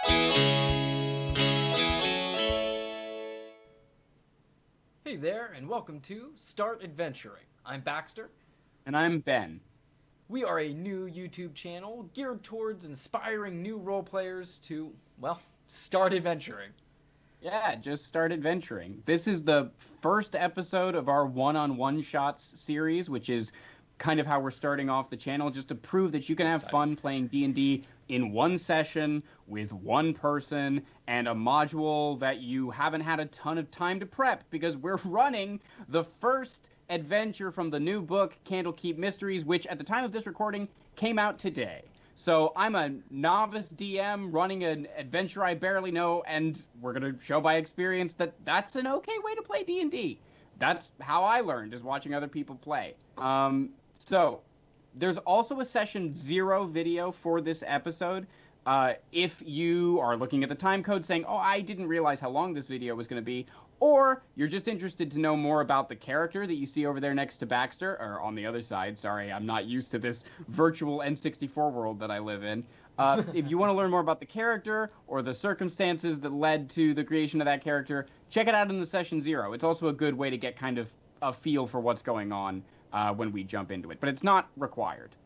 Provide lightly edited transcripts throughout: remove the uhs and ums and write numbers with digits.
Hey there, and welcome to Start Adventuring. I'm Baxter. And I'm Ben. We are a new YouTube channel geared towards inspiring new role players to, well, start adventuring. Yeah, just start adventuring. This is the first episode of our one-on-one shots series, which is kind of how we're starting off the channel, just to prove that you can have fun playing D&D in one session with one person and a module that you haven't had a ton of time to prep, because we're running the first adventure from the new book, Candlekeep Mysteries, which at the time of this recording came out today. So I'm a novice DM running an adventure I barely know, and we're going to show by experience that that's an okay way to play D&D. That's how I learned, is watching other people play. So there's also a session 0 video for this episode. If you are looking at the time code saying, oh, I didn't realize how long this video was going to be, or you're just interested to know more about the character that you see over there next to Baxter, or on the other side, sorry, I'm not used to this virtual N64 world that I live in. If you want to learn more about the character or the circumstances that led to the creation of that character, check it out in the session 0. It's also a good way to get kind of a feel for what's going on when we jump into it, but it's not required.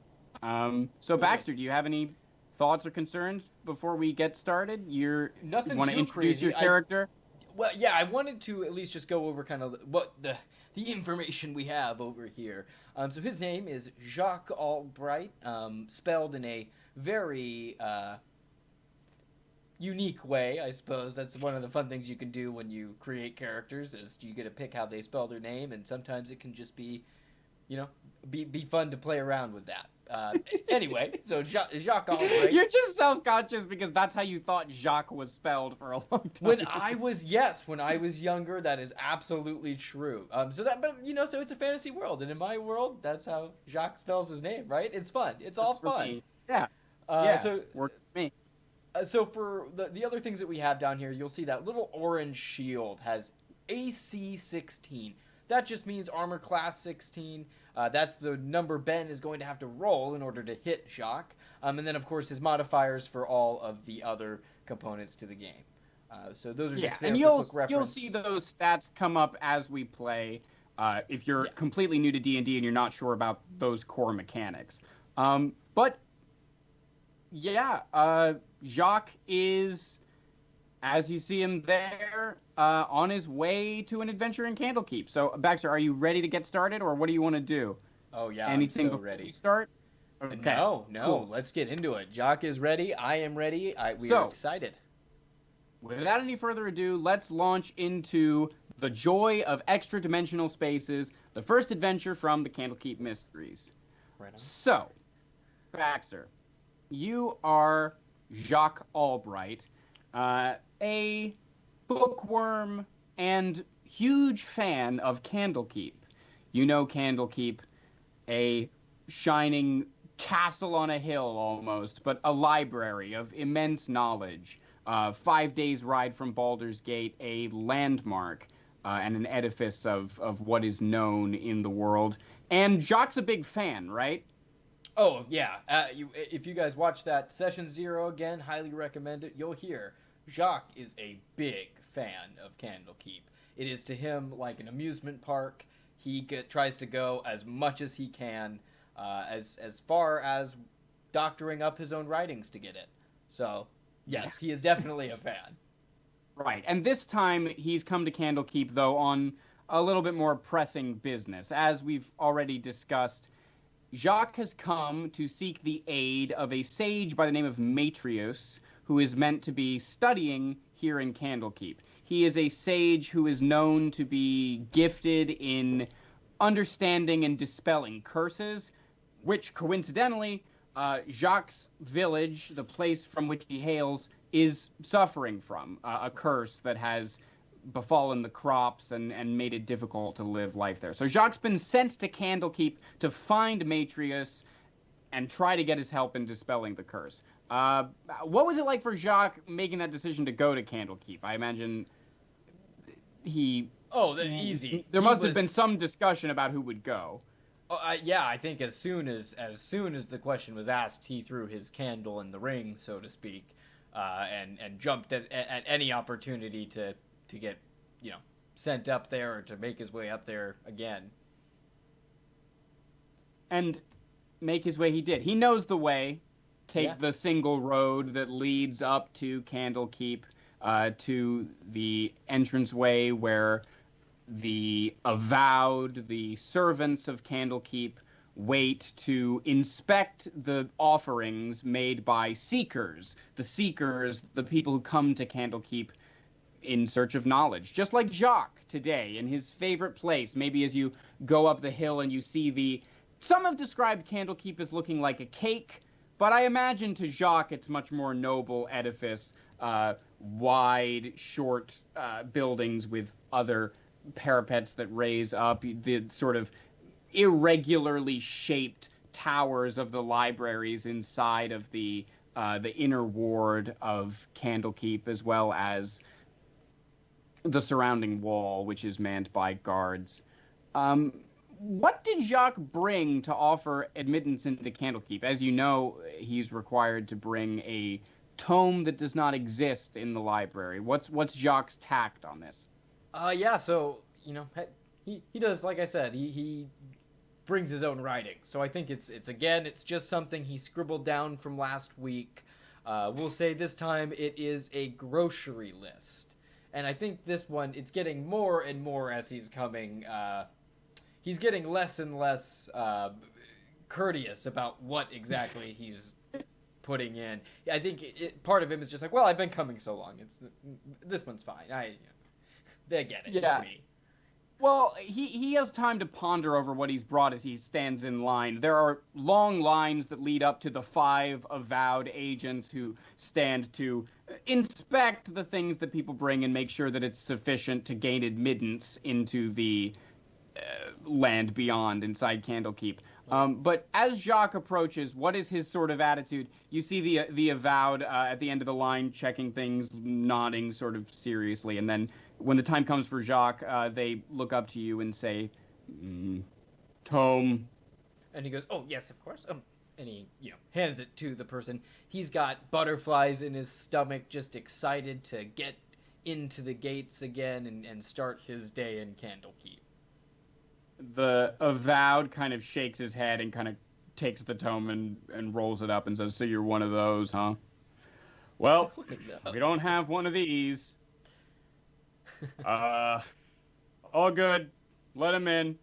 So Baxter, do you have any thoughts or concerns before we get started? You want to introduce your character? Well, yeah, I wanted to at least just go over kind of what the information we have over here. So his name is Jacques Albright, spelled in a very unique way, I suppose. That's one of the fun things you can do when you create characters, is you get to pick how they spell their name, and sometimes it can just be, be fun to play around with that. Anyway, so Jacques Albright. You're just self-conscious because that's how you thought Jacques was spelled for a long time. When I was younger, that is absolutely true. So it's a fantasy world, and in my world, that's how Jacques spells his name, right? It's fun. It's all fun. Me. Yeah. So worked for me. So for the other things that we have down here, you'll see that little orange shield has AC 16. That just means armor class 16. That's the number Ben is going to have to roll in order to hit Jacques. And then, of course, his modifiers for all of the other components to the game. So those are just there for quick reference. You'll see those stats come up as we play if you're completely new to D&D and you're not sure about those core mechanics. Jacques is, as you see him there, on his way to an adventure in Candlekeep. So, Baxter, are you ready to get started, or what do you want to do? Oh, yeah, Anything I'm so ready. We start? Okay. No, cool. Let's get into it. Jacques is ready. I am ready. We are excited. Without any further ado, let's launch into the Joy of Extradimensional Spaces, the first adventure from the Candlekeep Mysteries. Right on. So, Baxter, you are Jacques Albright, a bookworm and huge fan of Candlekeep. You know Candlekeep, a shining castle on a hill almost, but a library of immense knowledge. 5 days' ride from Baldur's Gate, a landmark and an edifice of what is known in the world. And Jacques' a big fan, right? Oh, yeah. If you guys watch that Session 0 again, highly recommend it. You'll hear Jacques is a big fan of Candlekeep. It is to him like an amusement park. He tries to go as much as he can, as far as doctoring up his own writings to get it. So, yes, he is definitely a fan. Right, and this time he's come to Candlekeep, though, on a little bit more pressing business. As we've already discussed, Jacques has come to seek the aid of a sage by the name of Matrius, who is meant to be studying here in Candlekeep. He is a sage who is known to be gifted in understanding and dispelling curses, which, coincidentally, Jacques' village, the place from which he hails, is suffering from a curse that has befallen the crops and made it difficult to live life there. So Jacques' been sent to Candlekeep to find Matrius and try to get his help in dispelling the curse. What was it like for Jacques making that decision to go to Candlekeep? I imagine he... Oh, easy. There must have been some discussion about who would go. Yeah, I think as soon as the question was asked, he threw his candle in the ring, so to speak. and jumped at any opportunity to get, sent up there or to make his way up there again. And make his way he did. He knows the way. Take the single road that leads up to Candlekeep, to the entranceway where the avowed, the servants of Candlekeep, wait to inspect the offerings made by seekers. The seekers, the people who come to Candlekeep in search of knowledge. Just like Jacques today in his favorite place. Maybe as you go up the hill and you see some have described Candlekeep as looking like a cake, but I imagine to Jacques it's much more noble edifice, wide, short buildings with other parapets that raise up, the sort of irregularly shaped towers of the libraries inside of the inner ward of Candlekeep, as well as the surrounding wall, which is manned by guards. What did Jacques bring to offer admittance into Candlekeep? As you know, he's required to bring a tome that does not exist in the library. What's Jacques' tact on this? So, he does, like I said, he brings his own writing. So I think it's just something he scribbled down from last week. We'll say this time it is a grocery list. And I think this one, it's getting more and more as he's coming. He's getting less and less courteous about what exactly he's putting in. I think part of him is just like, well, I've been coming so long. This one's fine. They get it. Yeah. It's me. Well, he has time to ponder over what he's brought as he stands in line. There are long lines that lead up to the 5 avowed agents who stand to inspect the things that people bring and make sure that it's sufficient to gain admittance into the land beyond inside Candlekeep. But as Jacques approaches, what is his sort of attitude? You see the avowed at the end of the line checking things, nodding sort of seriously, and then when the time comes for Jacques, they look up to you and say, Tome. And he goes, oh, yes, of course. And he, hands it to the person. He's got butterflies in his stomach, just excited to get into the gates again and start his day in Candlekeep. The avowed kind of shakes his head and kind of takes the tome and rolls it up and says, so you're one of those, huh? Well, we don't have one of these. All good. Let him in.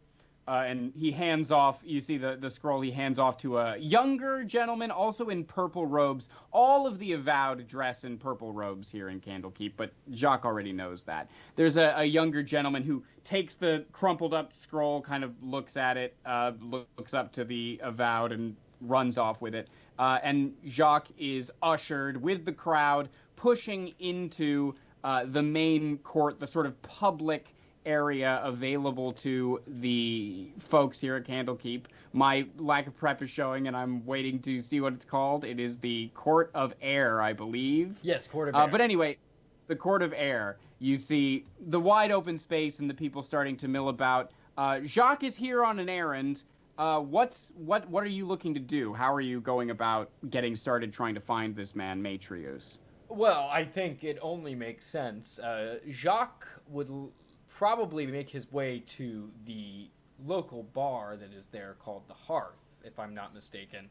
And he hands off, you see the scroll, he hands off to a younger gentleman, also in purple robes. All of the avowed dress in purple robes here in Candlekeep, but Jacques already knows that. There's a younger gentleman who takes the crumpled up scroll, kind of looks at it, looks up to the avowed and runs off with it. And Jacques is ushered with the crowd, pushing into the main court, the sort of public area available to the folks here at Candlekeep. My lack of prep is showing, and I'm waiting to see what it's called. It is the Court of Air, I believe. Yes, Court of Air. But anyway, the Court of Air. You see the wide open space and the people starting to mill about. Jacques is here on an errand. What are you looking to do? How are you going about getting started trying to find this man, Matrius? Well, I think it only makes sense. Jacques would probably make his way to the local bar that is there called the Hearth, if I'm not mistaken.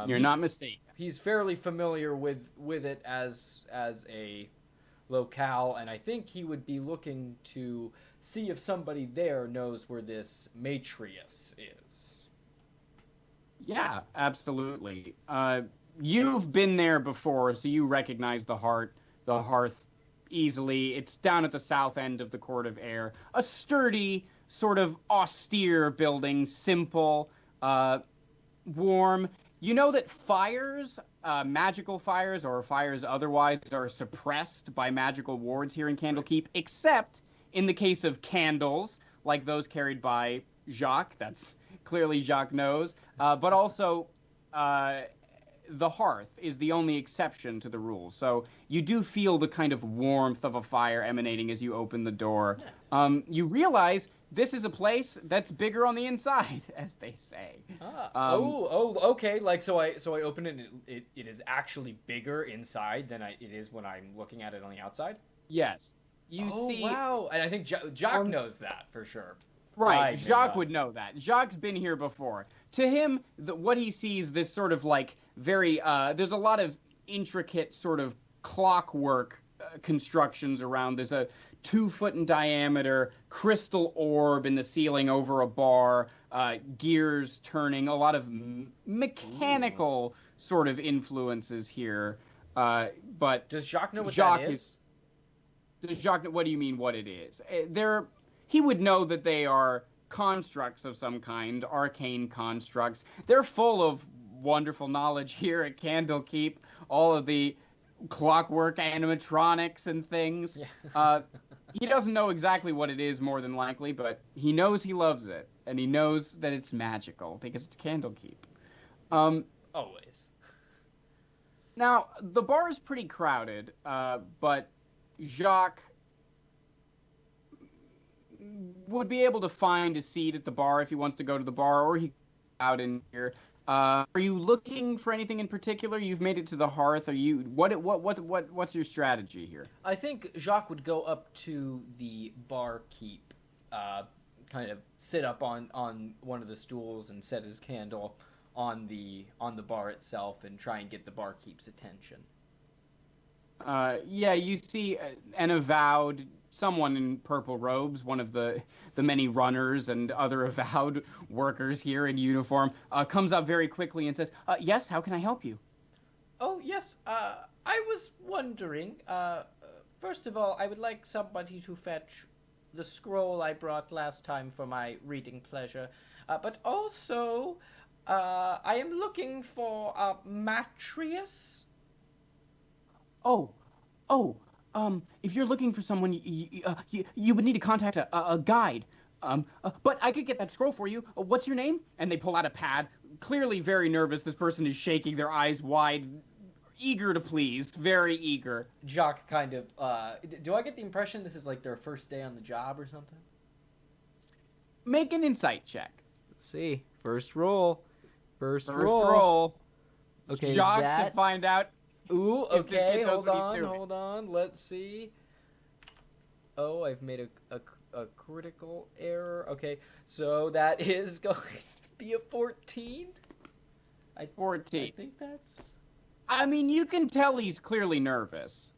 You're not mistaken. He's fairly familiar with it as a locale, and I think he would be looking to see if somebody there knows where this Matrius is. Yeah, absolutely. You've been there before, so you recognize the Hearth easily. It's down at the south end of the Court of Air. A sturdy, sort of austere building, simple, warm. You know that fires, magical fires or fires otherwise, are suppressed by magical wards here in Candlekeep, except in the case of candles, like those carried by Jacques. That's clearly Jacques knows. But also the hearth is the only exception to the rule. So you do feel the kind of warmth of a fire emanating as you open the door. You realize this is a place that's bigger on the inside, as they say. Okay. Like so I open it and it is actually bigger inside than it is when I'm looking at it on the outside. Yes. You see. Wow. And I think Jock knows that for sure. Right, Jacques would know that. Jacques' been here before. To him, what he sees, this sort of like very, there's a lot of intricate sort of clockwork constructions around. There's a 2-foot in diameter crystal orb in the ceiling over a bar, gears turning, a lot of mechanical sort of influences here. But does Jacques know what that is? Does Jacques, what do you mean what it is? He would know that they are constructs of some kind, arcane constructs. They're full of wonderful knowledge here at Candlekeep, all of the clockwork animatronics and things. Yeah. He doesn't know exactly what it is, more than likely, but he knows he loves it, and he knows that it's magical, because it's Candlekeep. Always. Now, the bar is pretty crowded, but Jacques would be able to find a seat at the bar if he wants to go to the bar, or he out in here. Are you looking for anything in particular? You've made it to the hearth. Are you what's your strategy here? I think Jacques would go up to the barkeep, kind of sit up on one of the stools and set his candle on the bar itself and try and get the barkeep's attention. Yeah, you see an avowed someone in purple robes, one of the many runners and other avowed workers here in uniform, comes up very quickly and says, yes, how can I help you? Oh, yes, I was wondering, first of all, I would like somebody to fetch the scroll I brought last time for my reading pleasure, but also, I am looking for a Matrius. If you're looking for someone, you would need to contact a guide. But I could get that scroll for you. What's your name? And they pull out a pad. Clearly very nervous. This person is shaking, their eyes wide, eager to please, very eager. Jacques kind of, do I get the impression this is like their first day on the job or something? Make an insight check. Let's see. First roll. First roll. Okay, Jacques to find out. Ooh, okay, hold on, let's see. Oh, I've made a critical error. Okay, so that is going to be a 14? 14. I think that's... I mean, you can tell he's clearly nervous.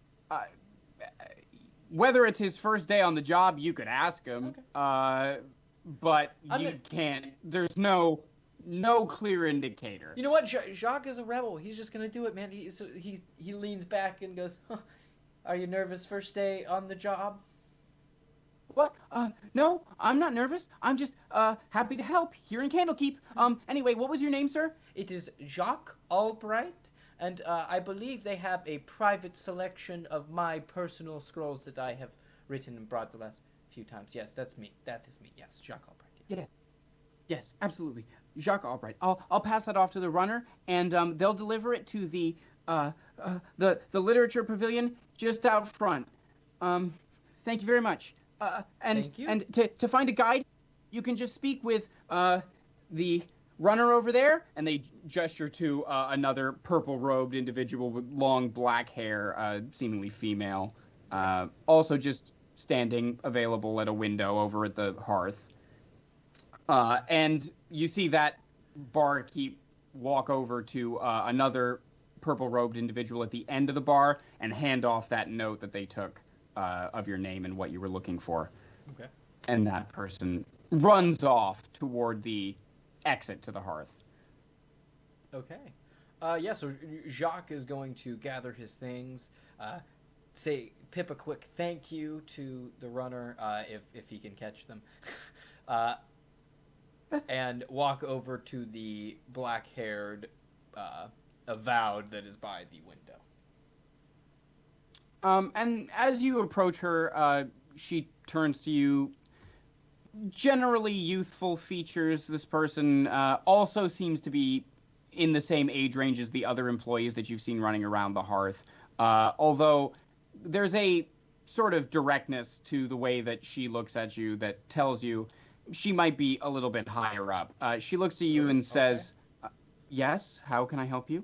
Whether it's his first day on the job, you could ask him. Okay. But you can't. There's no clear indicator. You know what? Jacques is a rebel. He's just gonna do it, man. He leans back and goes, huh, "Are you nervous first day on the job?" What? No, I'm not nervous. I'm just happy to help here in Candlekeep. Anyway, what was your name, sir? It is Jacques Albright, and I believe they have a private selection of my personal scrolls that I have written and brought the last few times. Yes, that's me. That is me. Yes, Jacques Albright. Yeah. Yes, absolutely. Jacques Albright. I'll pass that off to the runner, and they'll deliver it to the literature pavilion just out front. Thank you very much. Thank you. And to find a guide, you can just speak with the runner over there, and they gesture to another purple-robed individual with long black hair, seemingly female, also just standing available at a window over at the hearth. And you see that barkeep walk over to another purple-robed individual at the end of the bar and hand off that note that they took of your name and what you were looking for. Okay. And that person runs off toward the exit to the hearth. Okay. Yeah, so Jacques is going to gather his things, pip a quick thank you to the runner, if he can catch them. And walk over to the black-haired avowed that is by the window. And as you approach her, she turns to you. Generally youthful features. This person also seems to be in the same age range as the other employees that you've seen running around the hearth. Although there's a sort of directness to the way that she looks at you that tells you she might be a little bit higher up. She looks to you and says, yes, how can I help you?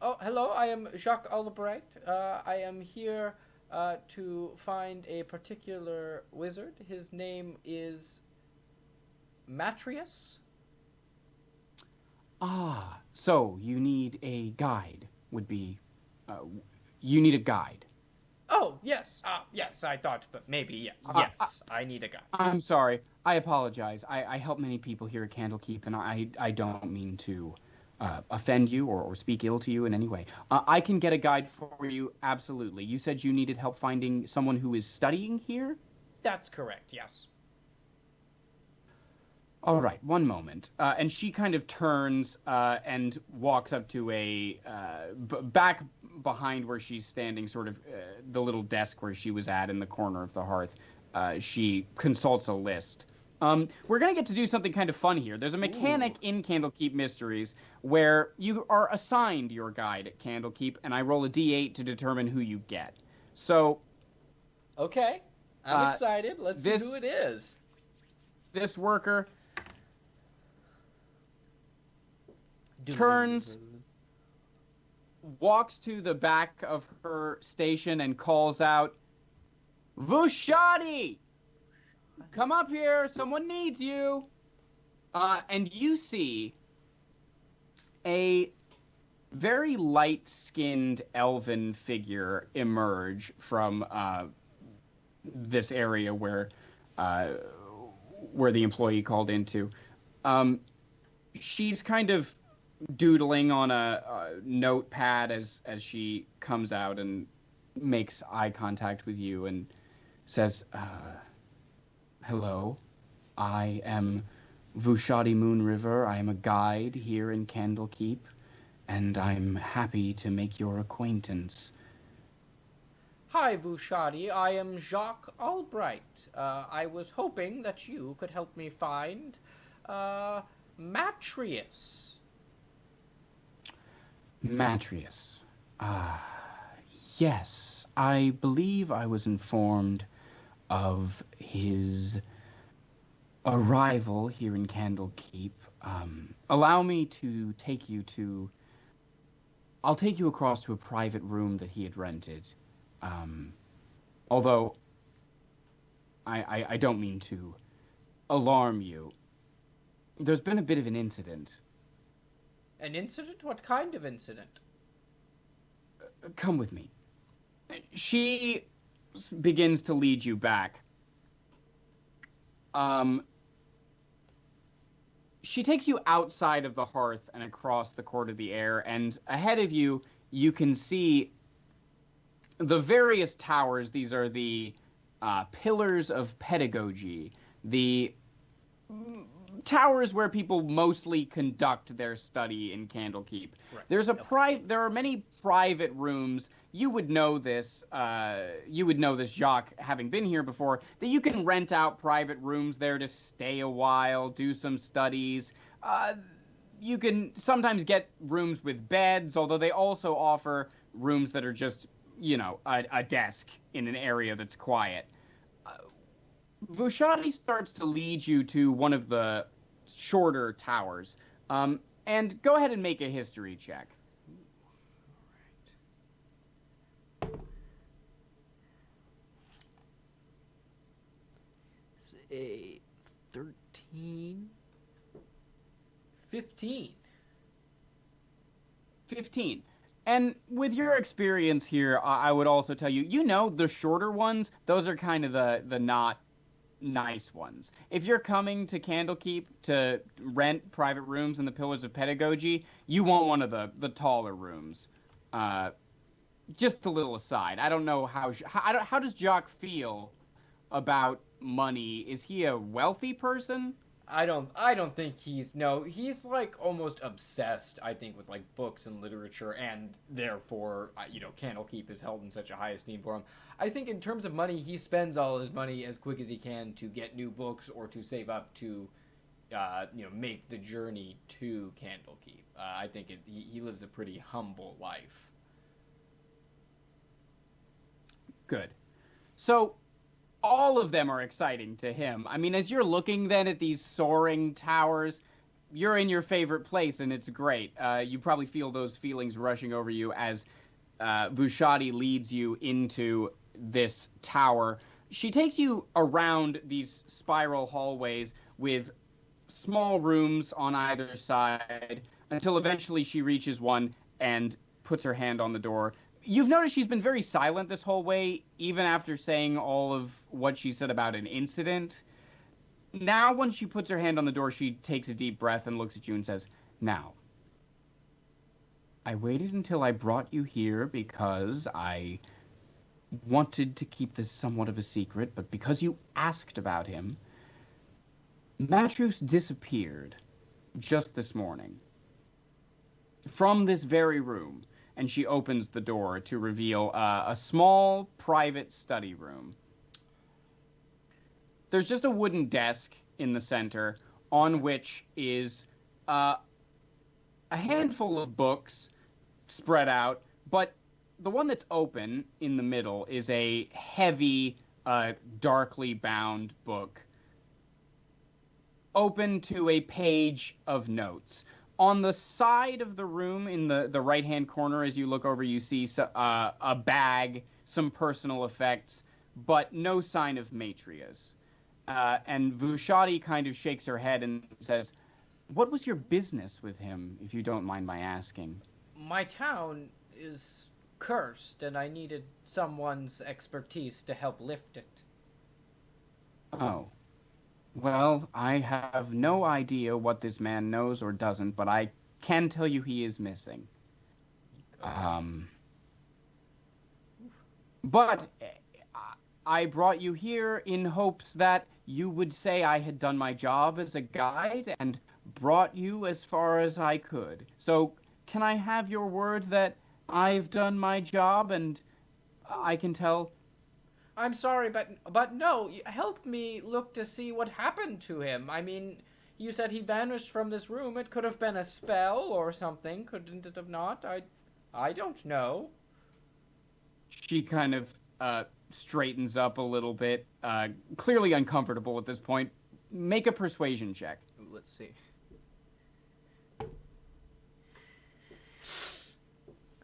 Oh, hello, I am Jacques Albright. I am here to find a particular wizard. His name is Matrius. Ah, so you need a guide, you need a guide. Oh, yes. Yes, I thought, but maybe, yeah. Yes, I need a guide. I'm sorry. I apologize. I help many people here at Candlekeep, and I don't mean to offend you or speak ill to you in any way. I can get a guide for you, absolutely. You said you needed help finding someone who is studying here? That's correct, yes. All right, one moment. And she kind of turns and walks up to back behind where she's standing, sort of the little desk where she was at in the corner of the hearth. She consults a list. We're going to get to do something kind of fun here. There's a mechanic in Candlekeep Mysteries where you are assigned your guide at Candlekeep, and I roll a d8 to determine who you get. So... Okay, I'm excited. Let's see who it is. This worker turns, walks to the back of her station and calls out, Vushadi! Come up here, someone needs you. And you see a very light-skinned elven figure emerge from this area where the employee called into. She's kind of doodling on a notepad as she comes out and makes eye contact with you and says, hello, I am Vushadi Moonriver. I am a guide here in Candlekeep, and I'm happy to make your acquaintance. Hi, Vushadi. I am Jacques Albright. I was hoping that you could help me find Matrius. Matrius. Yes, I believe I was informed of his arrival here in Candlekeep. Allow me to take you to... I'll take you across to a private room that he had rented. Although, I don't mean to alarm you. There's been a bit of an incident. An incident? What kind of incident? Come with me. She begins to lead you back. She takes you outside of the hearth and across the court of the air, and ahead of you, you can see the various towers. These are the pillars of pedagogy, the towers where people mostly conduct their study in Candlekeep. Right. There are many private rooms. You would know this, Jacques, having been here before, that you can rent out private rooms there to stay a while, do some studies. You can sometimes get rooms with beds, although they also offer rooms that are just, a desk in an area that's quiet. Vushadi starts to lead you to one of the shorter towers. And go ahead and make a history check. All right. It's a 13. 15. 15. And with your experience here, I would also tell you, the shorter ones, those are kind of the not nice ones. If you're coming to Candlekeep to rent private rooms in the Pillars of Pedagogy, you want one of the taller rooms. Just a little aside. I don't know how does Jock feel about money? Is he a wealthy person? I don't think he's like almost obsessed, I think, with like books and literature, and therefore, Candlekeep is held in such a high esteem for him. I think in terms of money, he spends all his money as quick as he can to get new books or to save up to make the journey to Candlekeep. I think he lives a pretty humble life. Good. So all of them are exciting to him. I mean, as you're looking then at these soaring towers, you're in your favorite place, and it's great. You probably feel those feelings rushing over you as Vushati leads you into this tower. She takes you around these spiral hallways with small rooms on either side until eventually she reaches one and puts her hand on the door. You've noticed she's been very silent this whole way, even after saying all of what she said about an incident. Now, when she puts her hand on the door, she takes a deep breath and looks at you and says, "Now, I waited until I brought you here because I wanted to keep this somewhat of a secret, but because you asked about him, Matrus disappeared just this morning from this very room." And she opens the door to reveal a small private study room. There's just a wooden desk in the center on which is a handful of books spread out, but the one that's open in the middle is a heavy, darkly bound book, open to a page of notes. On the side of the room, in the right-hand corner, as you look over, you see a bag, some personal effects, but no sign of Matrius. And Vushati kind of shakes her head and says, "What was your business with him, if you don't mind my asking?" My town is cursed, and I needed someone's expertise to help lift it. Oh. Well, I have no idea what this man knows or doesn't, but I can tell you he is missing. But I brought you here in hopes that you would say I had done my job as a guide and brought you as far as I could. So, can I have your word that I've done my job and I can tell... I'm sorry, but no, help me look to see what happened to him. I mean, you said he vanished from this room. It could have been a spell or something, couldn't it have not? I don't know. She kind of straightens up a little bit, clearly uncomfortable at this point. Make a persuasion check. Let's see.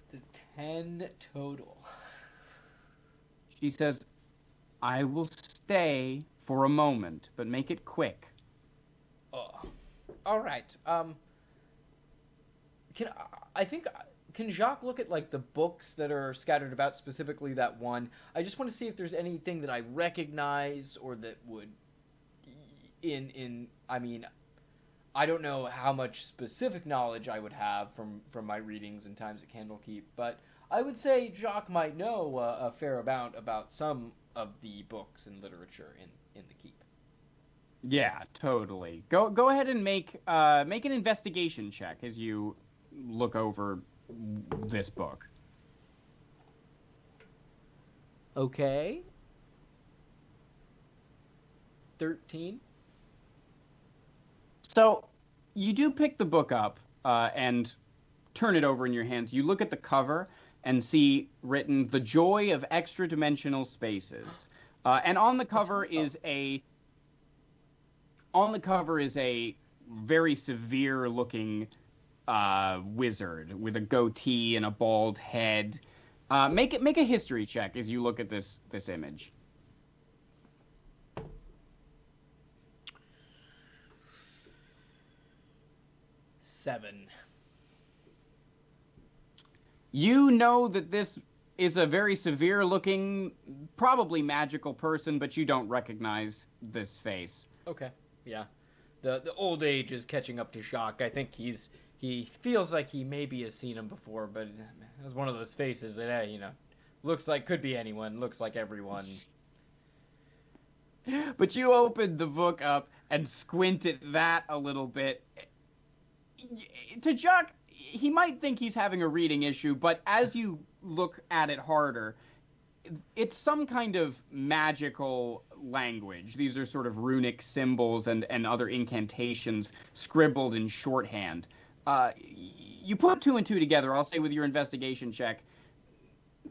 It's a 10 total. She says, "I will stay for a moment, but make it quick." Oh. All right. Can Jacques look at like the books that are scattered about, specifically that one? I just want to see if there's anything that I recognize or that would I mean, I don't know how much specific knowledge I would have from my readings and times at Candlekeep, but I would say Jacques might know a fair amount about some of the books and literature in the keep. Yeah, totally. Go ahead and make an investigation check as you look over this book. Okay. 13. So you do pick the book up and turn it over in your hands. You look at the cover and see written "The Joy of Extradimensional Spaces," and on the cover is a very severe-looking wizard with a goatee and a bald head. Make a history check as you look at this image. 7. You know that this is a very severe-looking, probably magical person, but you don't recognize this face. Okay, yeah. The old age is catching up to Jacques. I think he feels like he maybe has seen him before, but it was one of those faces that, looks like could be anyone, looks like everyone. But you opened the book up and squinted that a little bit. To Jacques, he might think he's having a reading issue, but as you look at it harder, it's some kind of magical language. These are sort of runic symbols and other incantations scribbled in shorthand. You put two and two together, I'll say with your investigation check,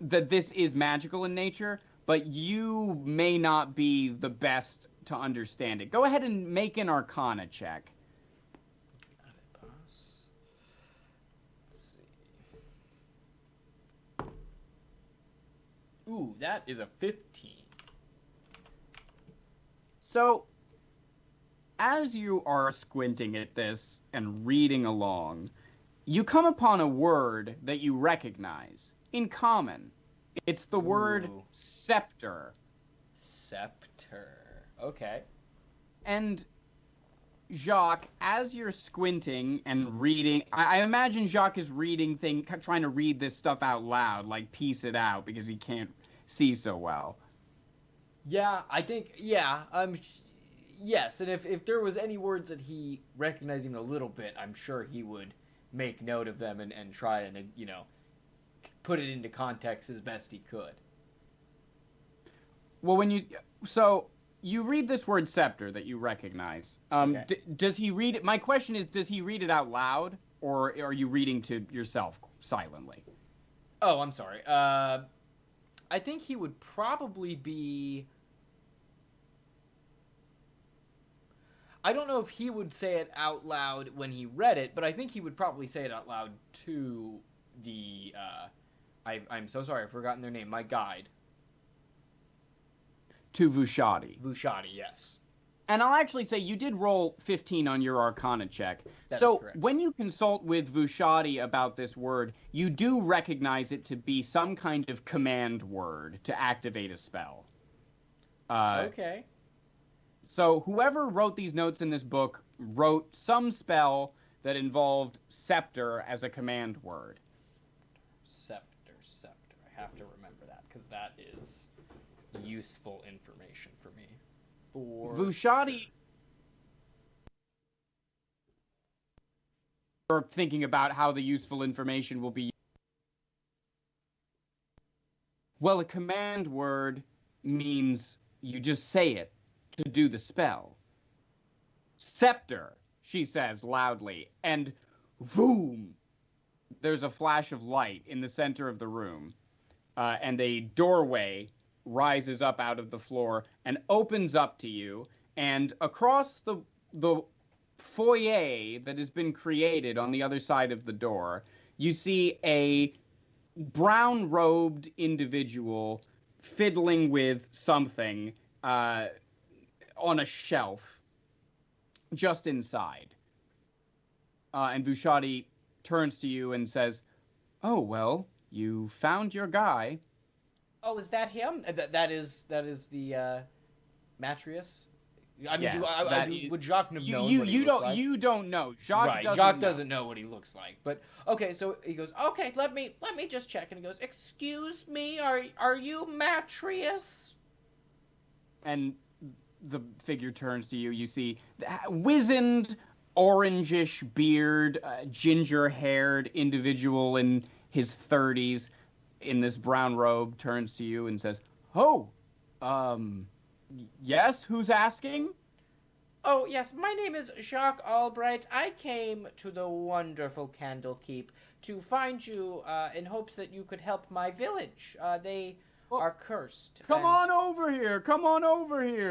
that this is magical in nature, but you may not be the best to understand it. Go ahead and make an Arcana check. Ooh, that is a 15. So, as you are squinting at this and reading along, you come upon a word that you recognize in common. It's the word scepter. Scepter. Okay. And Jacques, as you're squinting and reading, I imagine Jacques is reading trying to read this stuff out loud, like piece it out because he can't see so well. Yeah, I think, yes, and if there was any words that he recognized even a little bit, I'm sure he would make note of them and try and, put it into context as best he could. Well, you read this word scepter that you recognize. Okay. Does he read it? My question is, does he read it out loud, or are you reading to yourself silently? Oh, I'm sorry. I think he would probably be... I don't know if he would say it out loud when he read it, but I think he would probably say it out loud to the... I'm so sorry, I've forgotten their name. My guide. To Vushati. Vushati, yes. And I'll actually say you did roll 15 on your Arcana check. That so is correct. When you consult with Vushati about this word, you do recognize it to be some kind of command word to activate a spell. Okay. So whoever wrote these notes in this book wrote some spell that involved scepter as a command word. Scepter. I have to remember that, because that is useful information for me. Vushati... Or thinking about how the useful information will be... Well, a command word means you just say it to do the spell. Scepter, she says loudly, and boom! There's a flash of light in the center of the room, and a doorway rises up out of the floor and opens up to you, and across the foyer that has been created on the other side of the door, you see a brown-robed individual fiddling with something on a shelf just inside. And Vushati turns to you and says, "Oh, well, you found your guy." Oh, is that him? That is the Matrius? I mean, yes, would Jacques have known what he looks like? You don't know. Jacques doesn't know what he looks like. But okay, so he goes, "Okay, let me just check." And he goes, "Excuse me, are you Matrius?" And the figure turns to you. You see wizened, orangish beard, ginger-haired individual in his 30s in this brown robe turns to you and says, "Oh, yes, who's asking?" "Oh, yes, my name is Jacques Albright. I came to the wonderful Candlekeep to find you in hopes that you could help my village. They are cursed." Come on over here.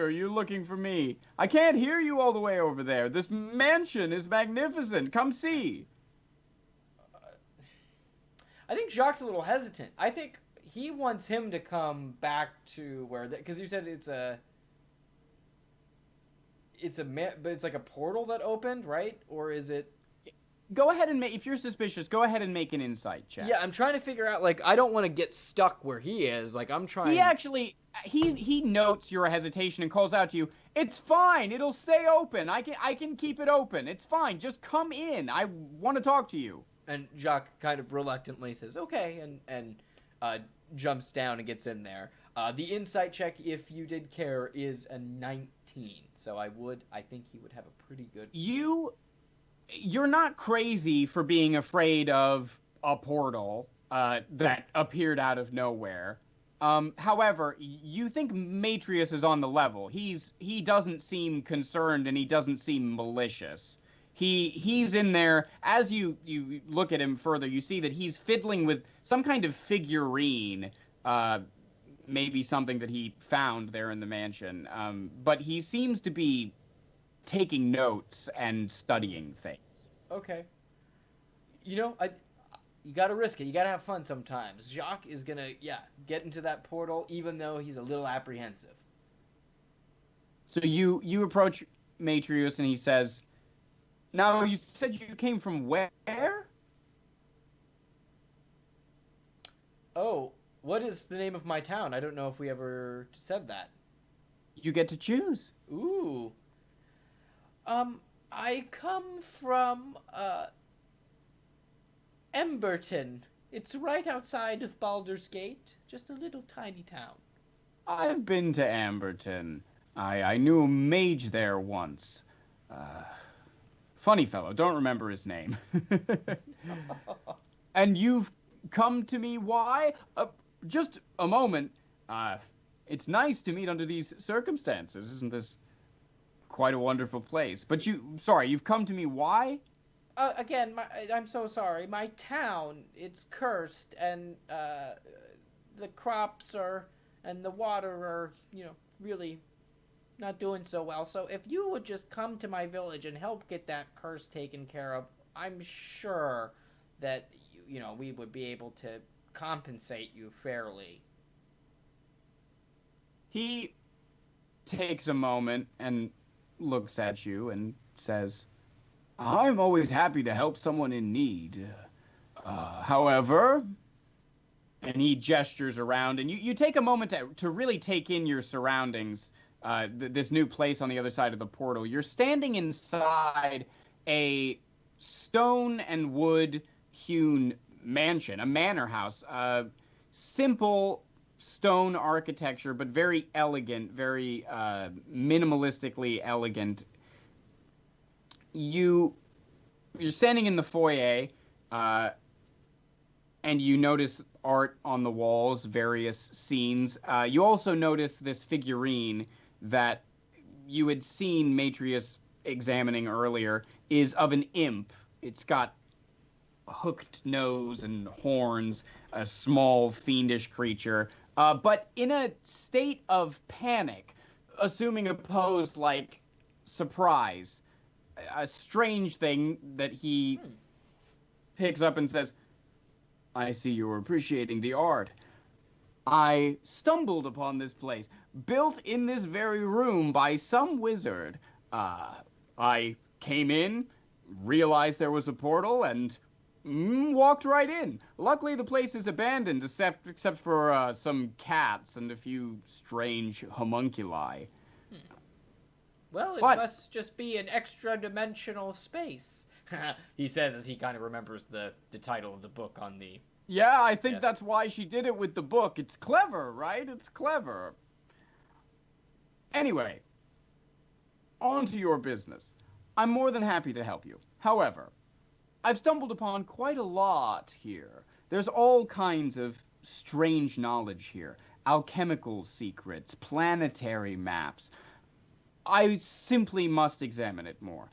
You're looking for me. I can't hear you all the way over there. This mansion is magnificent. Come see. I think Jacques' a little hesitant. I think he wants him to come back to where... Because you said it's like a portal that opened, right? Or is it... Go ahead and if you're suspicious, go ahead and make an insight check. Yeah, I'm trying to figure out, I don't want to get stuck where he is. I'm trying... He actually... He notes your hesitation and calls out to you, "It's fine. It'll stay open. I can keep it open. It's fine. Just come in. I want to talk to you." And Jacques kind of reluctantly says, "Okay," and jumps down and gets in there. The insight check, if you did care, is a 19. So I think he would have a pretty good... You're not crazy for being afraid of a portal that appeared out of nowhere. However, you think Matrius is on the level. He doesn't seem concerned and he doesn't seem malicious. He's in there. As you look at him further, you see that he's fiddling with some kind of figurine, maybe something that he found there in the mansion. But he seems to be taking notes and studying things. Okay. You know, you gotta risk it. You gotta have fun sometimes. Jacques is gonna, get into that portal, even though he's a little apprehensive. So you approach Matrius and he says, "Now, you said you came from where?" Oh, what is the name of my town? I don't know if we ever said that. You get to choose. Ooh. I come from, Emberton. It's right outside of Baldur's Gate. Just a little tiny town. I've been to Amberton. I knew a mage there once. Funny fellow, don't remember his name. And you've come to me, why? Just a moment. It's nice to meet under these circumstances. Isn't this quite a wonderful place? But you've come to me, why? Again, I'm so sorry. My town, it's cursed, and the crops and the water are, really not doing so well. So if you would just come to my village and help get that curse taken care of, I'm sure that, we would be able to compensate you fairly. He takes a moment and looks at you and says, "I'm always happy to help someone in need. However," and he gestures around, and you take a moment to really take in your surroundings, this new place on the other side of the portal. You're standing inside a stone and wood hewn mansion, a manor house. Simple stone architecture, but very elegant, very minimalistically elegant. You're standing in the foyer, and you notice art on the walls, various scenes. You also notice this figurine that you had seen Matrius examining earlier is of an imp. It's got a hooked nose and horns, a small fiendish creature, but in a state of panic, assuming a pose like surprise. A strange thing that he picks up and says, "I see you're appreciating the art. I stumbled upon this place, built in this very room by some wizard. I came in, realized there was a portal, and walked right in. Luckily, the place is abandoned, except for some cats and a few strange homunculi." Well, it must just be an extra-dimensional space, he says as he kind of remembers the title of the book on the... Yeah, I think that's why she did it with the book. It's clever, right? It's clever. Anyway, on to your business. I'm more than happy to help you. However, I've stumbled upon quite a lot here. There's all kinds of strange knowledge here. Alchemical secrets, planetary maps. I simply must examine it more.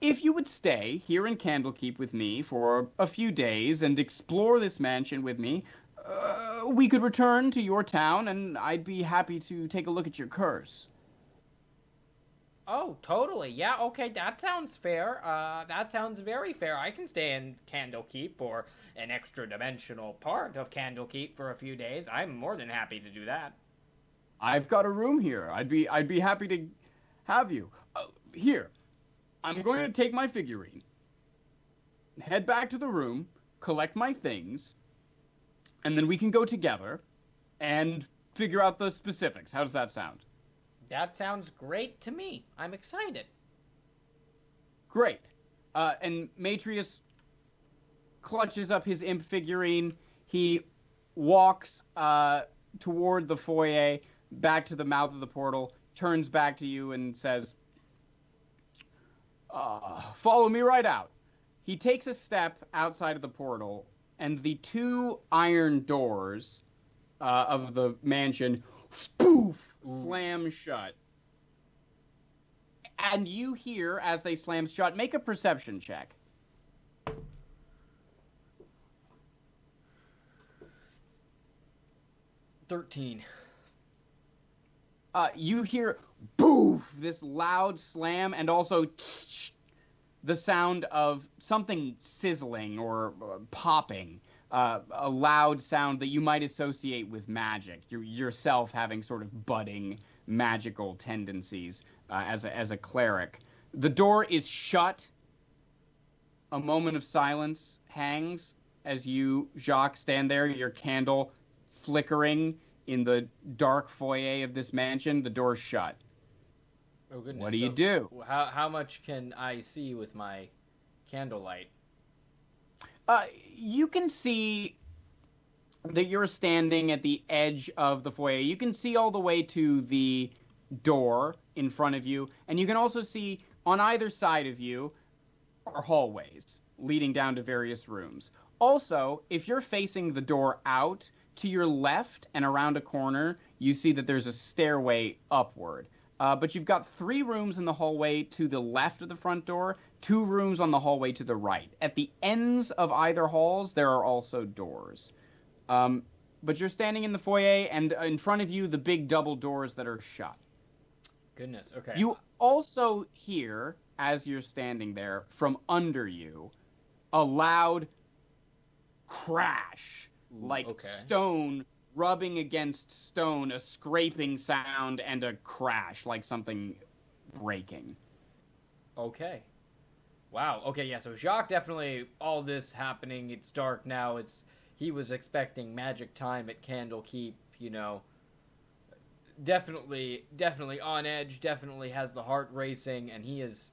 If you would stay here in Candlekeep with me for a few days and explore this mansion with me, we could return to your town and I'd be happy to take a look at your curse. Oh, totally. Yeah, okay, that sounds fair. That sounds very fair. I can stay in Candlekeep or an extra-dimensional part of Candlekeep for a few days. I'm more than happy to do that. I've got a room here. I'd be happy to have you. Here, I'm going to take my figurine, head back to the room, collect my things, and then we can go together and figure out the specifics. How does that sound? That sounds great to me. I'm excited. Great. And Matrius clutches up his imp figurine. He walks toward the foyer, back to the mouth of the portal, turns back to you and says, "Follow me right out." He takes a step outside of the portal, and the two iron doors of the mansion, poof, slam shut. And you hear, as they slam shut, make a perception check. 13. You hear, boof, this loud slam, and also the sound of something sizzling or popping. A loud sound that you might associate with magic. Yourself having sort of budding magical tendencies as a cleric. The door is shut. A moment of silence hangs as you, Jacques, stand there, your candle flickering in the dark foyer of this mansion. The door's shut. Oh, goodness. What do you do? How much can I see with my candlelight? You can see that you're standing at the edge of the foyer. You can see all the way to the door in front of you, and you can also see on either side of you are hallways leading down to various rooms. Also, if you're facing the door out, to your left and around a corner, you see that there's a stairway upward. But you've got 3 rooms in the hallway to the left of the front door, 2 rooms on the hallway to the right. At the ends of either halls, there are also doors. But you're standing in the foyer, and in front of you, the big double doors that are shut. Goodness, okay. You also hear, as you're standing there, from under you, a loud crash, like stone rubbing against stone, a scraping sound, and a crash, like something breaking. Okay. Wow. Okay, yeah, so Jacques definitely, all this happening, it's dark now, he was expecting magic time at Candlekeep, you know. Definitely on edge, definitely has the heart racing, and he is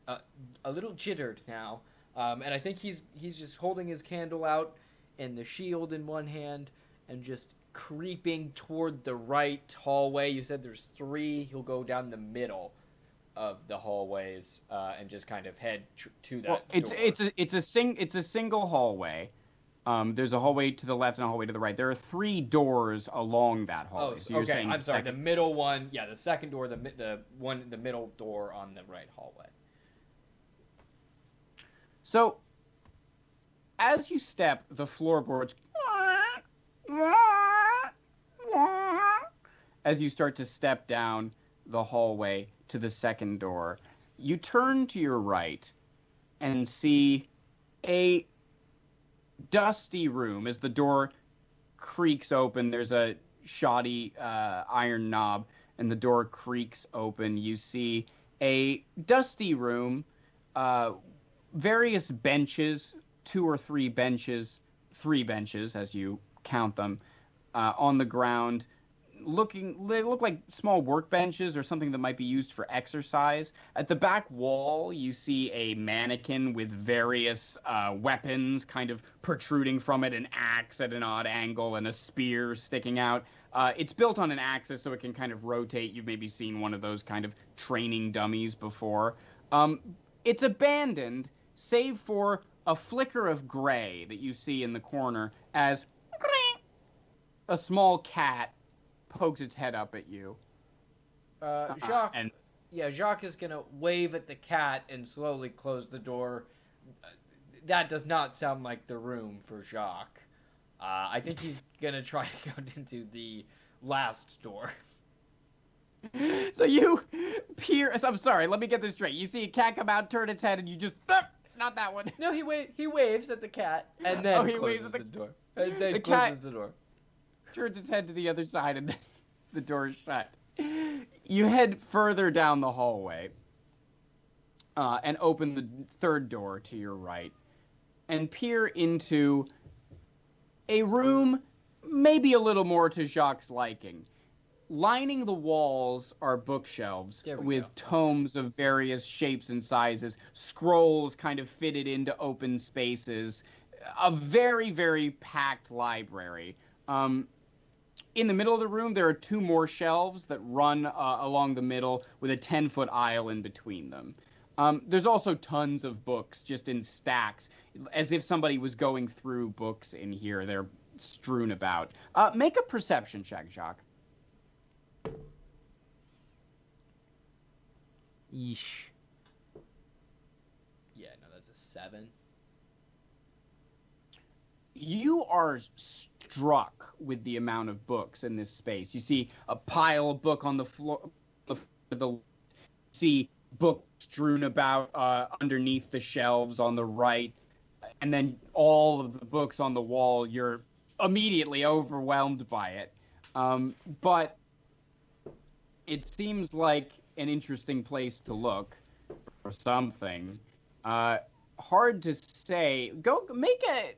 a little jittered now. And I think he's just holding his candle out and the shield in one hand and just creeping toward the right hallway. You said there's 3. He'll go down the middle of the hallways and just kind of head to that door. It's a single hallway. There's a hallway to the left and a hallway to the right. There are 3 doors along that hallway. So you're saying I'm sorry. The middle one, yeah, the second door, the middle door on the right hallway. So, as you step, the floorboards, as you start to step down the hallway to the second door, you turn to your right and see a dusty room. As the door creaks open, there's a shoddy iron knob, and the door creaks open. You see a dusty room, various benches, 2 or 3 benches, 3 benches as you count them, on the ground. They look like small workbenches or something that might be used for exercise. At the back wall, you see a mannequin with various weapons kind of protruding from it, an axe at an odd angle and a spear sticking out. It's built on an axis so it can kind of rotate. You've maybe seen one of those kind of training dummies before. It's abandoned, save for a flicker of gray that you see in the corner as a small cat pokes its head up at you. Jacques is going to wave at the cat and slowly close the door. That does not sound like the room for Jacques. I think he's going to try to go into the last door. So you peer... I'm sorry, let me get this straight. You see a cat come out, turn its head, and you just... Not that one. No, he waves at the cat, and then closes the door. And then closes the door. Turns its head to the other side, and then the door is shut. You head further down the hallway and open the third door to your right and peer into a room maybe a little more to Jacques' liking. Lining the walls are bookshelves with tomes of various shapes and sizes, scrolls kind of fitted into open spaces, a very, very packed library. In the middle of the room, there are 2 more shelves that run along the middle with a 10-foot aisle in between them. There's also tons of books just in stacks, as if somebody was going through books in here. They're strewn about. Make a perception check, Jacques. Yeesh. Yeah, no, that's a 7. You are struck with the amount of books in this space. You see a pile of book on the floor. See books strewn about underneath the shelves on the right, and then all of the books on the wall. You're immediately overwhelmed by it. But it seems like an interesting place to look for something. Hard to say. Go make a...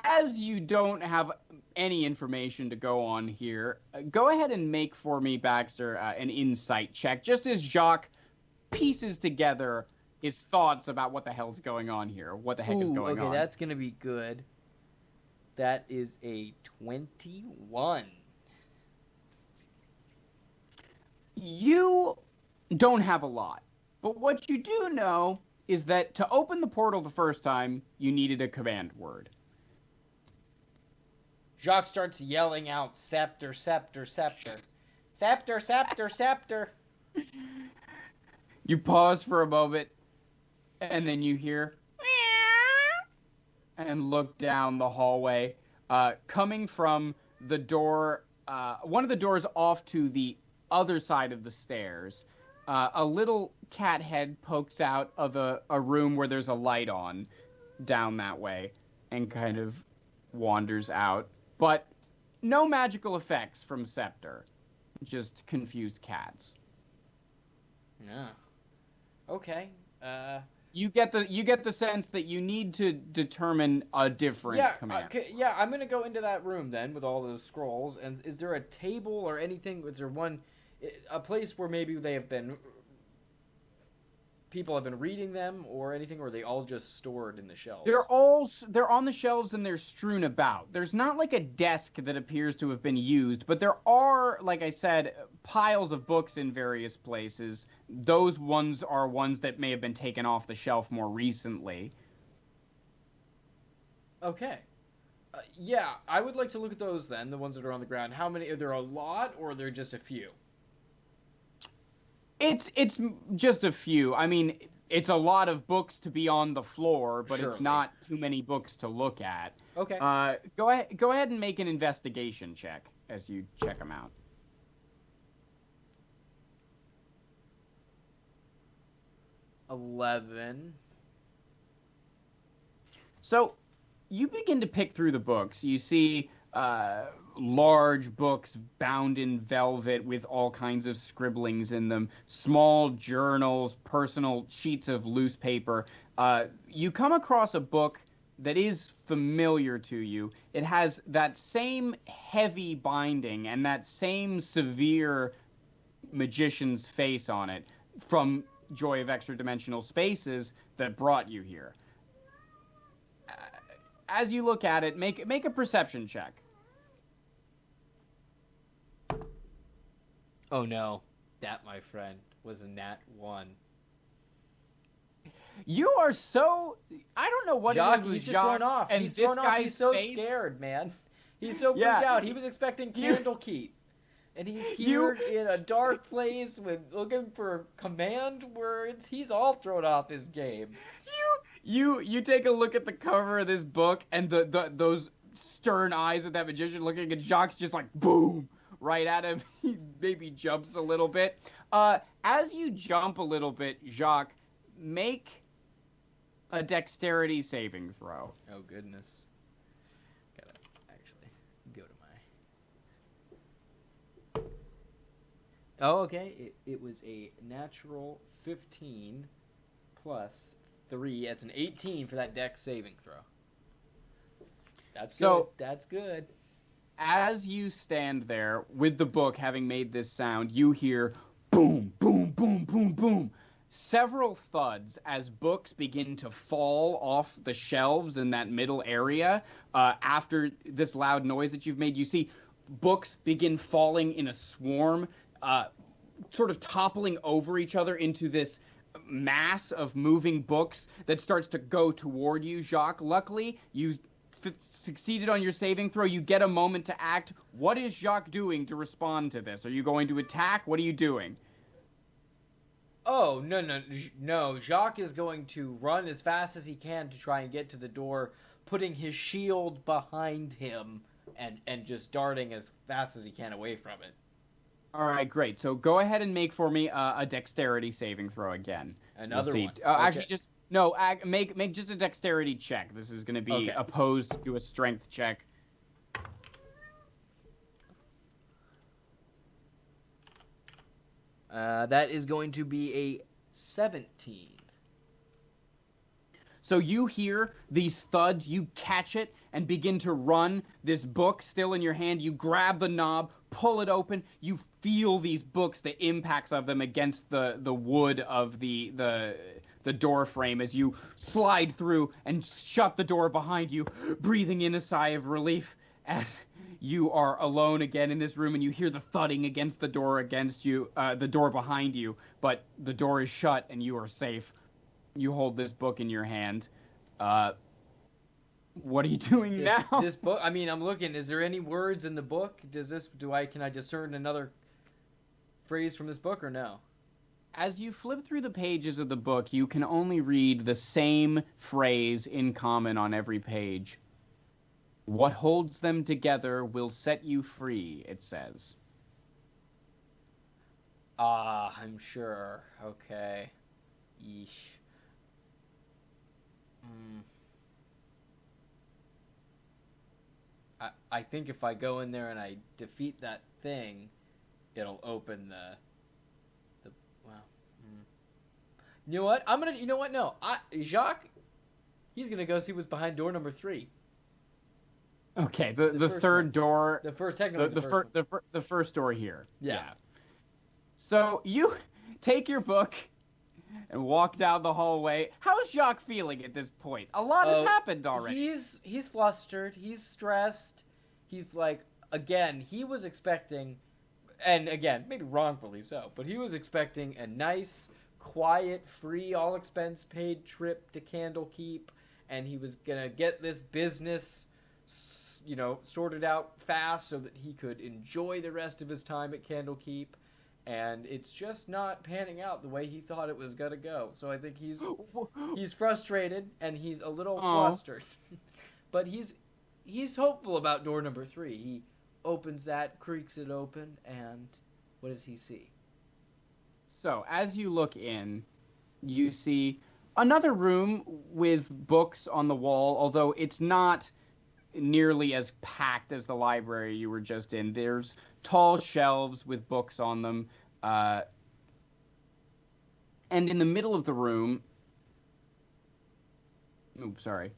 As you don't have any information to go on here, go ahead and make for me, Baxter, an insight check, just as Jacques pieces together his thoughts about what the hell's going on here, what the heck is going on. Okay, that's going to be good. That is a 21. You don't have a lot, but what you do know is that to open the portal the first time, you needed a command word. Jacques starts yelling out, "Scepter, scepter, scepter. Scepter, scepter, scepter." You pause for a moment, and then you hear, and look down the hallway, coming from the door, one of the doors off to the other side of the stairs. A little cat head pokes out of a room where there's a light on down that way and kind of wanders out. But no magical effects from Scepter, just confused cats. Yeah. Okay. You get the sense that you need to determine a different command. Yeah, I'm gonna go into that room then with all those scrolls. And is there a table or anything? Is there a place where maybe people have been reading them or anything, or are they all just stored in the shelves? They're on the shelves and they're strewn about. There's not like a desk that appears to have been used, but there are, like I said, piles of books in various places. Those ones are ones that may have been taken off the shelf more recently. Okay. Yeah, I would like to look at those then, the ones that are on the ground. How many? Are there a lot, or are there just a few? It's just a few. I mean, it's a lot of books to be on the floor, but It's not too many books to look at. Okay. Go ahead and make an investigation check as you check them out. 11. So, you begin to pick through the books. You see large books bound in velvet with all kinds of scribblings in them, small journals, personal sheets of loose paper. You come across a book that is familiar to you. It has that same heavy binding and that same severe magician's face on it from Joy of Extradimensional Spaces that brought you here. As you look at it, make a perception check. Oh no, that, my friend, was a nat 1. You are so... I don't know what Jacques, it is with he's just Jacques thrown off. and He's this thrown off. guy's He's so face. scared, man. He's so freaked out. He was expecting Candlekeep. And he's here in a dark place looking for command words. He's all thrown off his game. You take a look at the cover of this book and those stern eyes of that magician looking at Jacques, just like boom right at him. He maybe jumps a little bit. As you jump a little bit, Jacques, make a dexterity saving throw. Oh goodness. Gotta actually go to my... Oh, okay. It was a natural 15 plus 3. That's an 18 for that dex saving throw. That's good. So, that's good. As you stand there with the book having made this sound, you hear boom, boom, boom, boom, boom. Several thuds as books begin to fall off the shelves in that middle area. After this loud noise that you've made, you see books begin falling in a swarm, sort of toppling over each other into this mass of moving books that starts to go toward you, Jacques. Luckily, you succeeded on your saving throw. You get a moment to act. What is Jacques doing to respond to this? Are you going to attack? What are you doing? Oh, no. Jacques is going to run as fast as he can to try and get to the door, putting his shield behind him and just darting as fast as he can away from it. All right, great. So go ahead and make for me a dexterity saving throw again. Another one. Okay. Actually, just no. Make just a dexterity check. This is going to be opposed to a strength check. That is going to be a 17. So you hear these thuds, you catch it, and begin to run, this book still in your hand. You grab the knob, pull it open, you feel these books, the impacts of them against the wood of the door frame as you slide through and shut the door behind you, breathing in a sigh of relief as you are alone again in this room and you hear the thudding against the door the door behind you, but the door is shut and you are safe. You hold this book in your hand. What are you doing now? This book, I mean, I'm looking. Is there any words in the book? Can I discern another phrase from this book or no? As you flip through the pages of the book, you can only read the same phrase in common on every page. What holds them together will set you free, it says. I'm sure. Okay. Yeesh. I think if I go in there and I defeat that thing, it'll open the well. You know what? No. Jacques, he's gonna go see what's behind door number 3. Okay, the third door. The first, technically the first door here. Yeah. So you take your book and walk down the hallway. How's Jacques feeling at this point? A lot has happened already. He's flustered. He's stressed. He's like, again, he was expecting, and again, maybe wrongfully so, but he was expecting a nice, quiet, free, all expense paid trip to Candlekeep, and he was gonna get this business, sorted out fast so that he could enjoy the rest of his time at Candlekeep. And it's just not panning out the way he thought it was gonna go. So I think he's frustrated and he's a little flustered. But he's hopeful about door number 3. He opens that, creaks it open, and what does he see? So as you look in, you see another room with books on the wall, although it's not nearly as packed as the library you were just in. There's tall shelves with books on them. And in the middle of the room... Oops, sorry.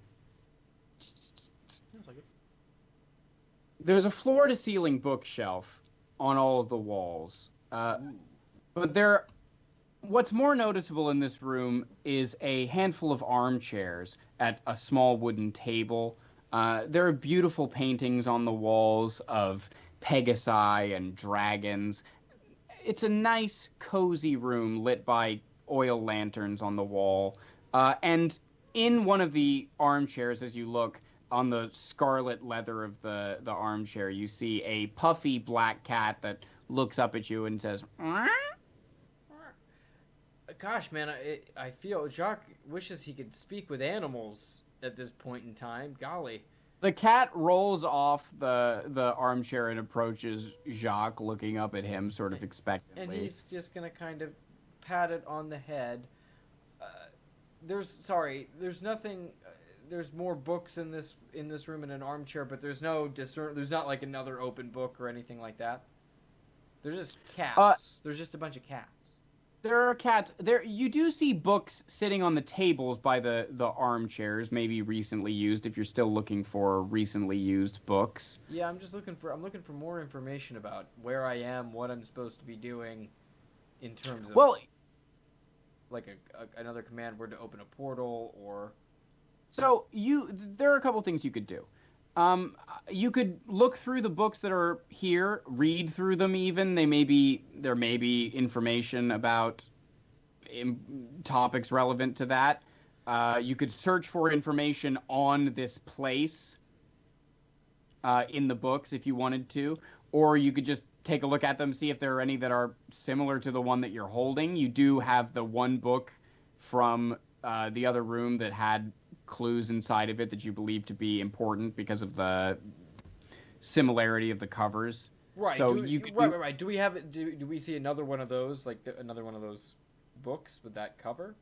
There's a floor-to-ceiling bookshelf on all of the walls. But what's more noticeable in this room is a handful of armchairs at a small wooden table. There are beautiful paintings on the walls of Pegasi and dragons. It's a nice, cozy room lit by oil lanterns on the wall. And in one of the armchairs, as you look on the scarlet leather of the armchair, you see a puffy black cat that looks up at you and says, "Mwah?" Gosh, man, I feel Jacques wishes he could speak with animals at this point in time. Golly. The cat rolls off the armchair and approaches Jacques, looking up at him sort of expectantly. And he's just going to kind of pat it on the head. There's nothing... there's more books in this room in an armchair, but there's not like another open book or anything like that. There's just cats. There's just a bunch of cats. There are cats. You do see books sitting on the tables by the armchairs, maybe recently used, if you're still looking for recently used books. Yeah, I'm looking for more information about where I am, what I'm supposed to be doing in terms of like another command word to open a portal or... So there are a couple things you could do. You could look through the books that are here, read through them even. There may be information about topics relevant to that. You could search for information on this place in the books if you wanted to, or you could just take a look at them, see if there are any that are similar to the one that you're holding. You do have the one book from the other room that had clues inside of it that you believe to be important because of the similarity of the covers. Right. So right. Do we have it? Do we see another one of those, like another one of those books with that cover?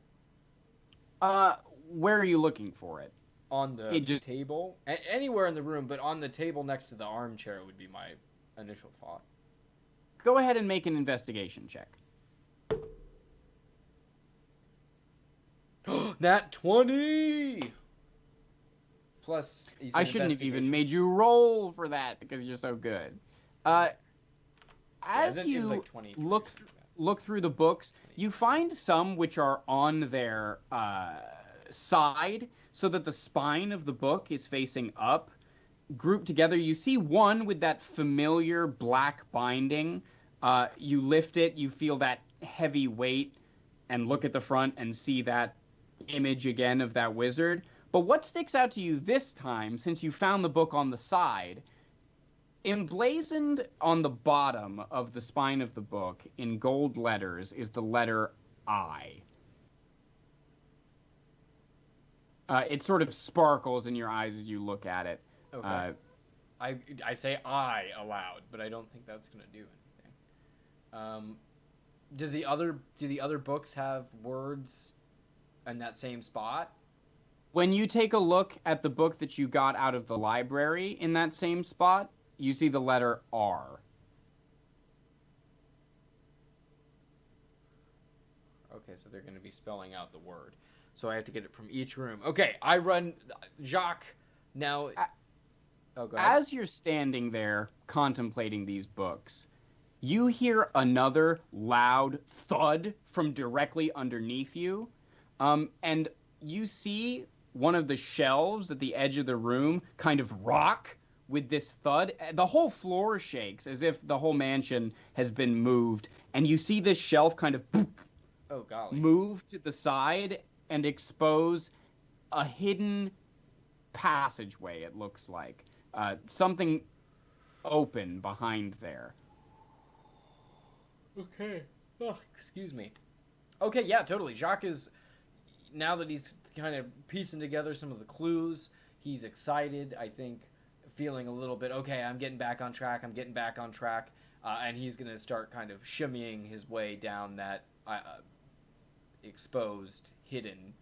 Where are you looking for it? On the table, anywhere in the room, but on the table next to the armchair would be my initial thought. Go ahead and make an investigation check. Nat 20! Plus, I shouldn't have even made you roll for that because you're so good. As you like look through the books, you find some which are on their side so that the spine of the book is facing up. Grouped together, you see one with that familiar black binding. You lift it, you feel that heavy weight, and look at the front and see that image again of that wizard. But what sticks out to you this time, since you found the book on the side, emblazoned on the bottom of the spine of the book in gold letters is the letter I. It sort of sparkles in your eyes as you look at it. Okay. I say I aloud, but I don't think that's going to do anything. Do the other books have words in that same spot? When you take a look at the book that you got out of the library in that same spot, you see the letter R. Okay, so they're going to be spelling out the word. So I have to get it from each room. Okay, I run Jacques now. Oh, go ahead. As you're standing there contemplating these books, you hear another loud thud from directly underneath you. And you see one of the shelves at the edge of the room kind of rock with this thud. The whole floor shakes as if the whole mansion has been moved. And you see this shelf kind of move to the side and expose a hidden passageway, it looks like. Something open behind there. Okay. Oh, excuse me. Okay, yeah, totally. Jacques is, now that he's kind of piecing together some of the clues, he's excited, I think, feeling a little bit, okay, I'm getting back on track, and he's going to start kind of shimmying his way down that exposed, hidden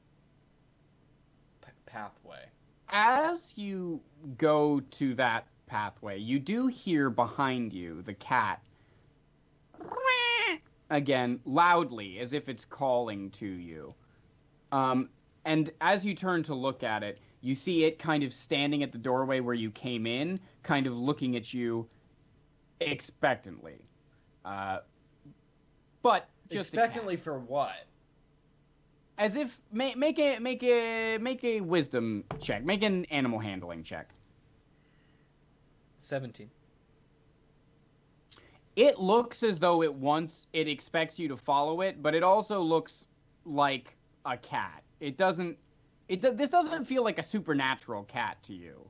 pathway. As you go to that pathway, you do hear behind you the cat again, loudly, as if it's calling to you. And as you turn to look at it, you see it kind of standing at the doorway where you came in, kind of looking at you expectantly. But just expectantly for what? As if make a wisdom check. Make an animal handling check. 17. It looks as though it expects you to follow it, but it also looks like a cat. This doesn't feel like a supernatural cat to you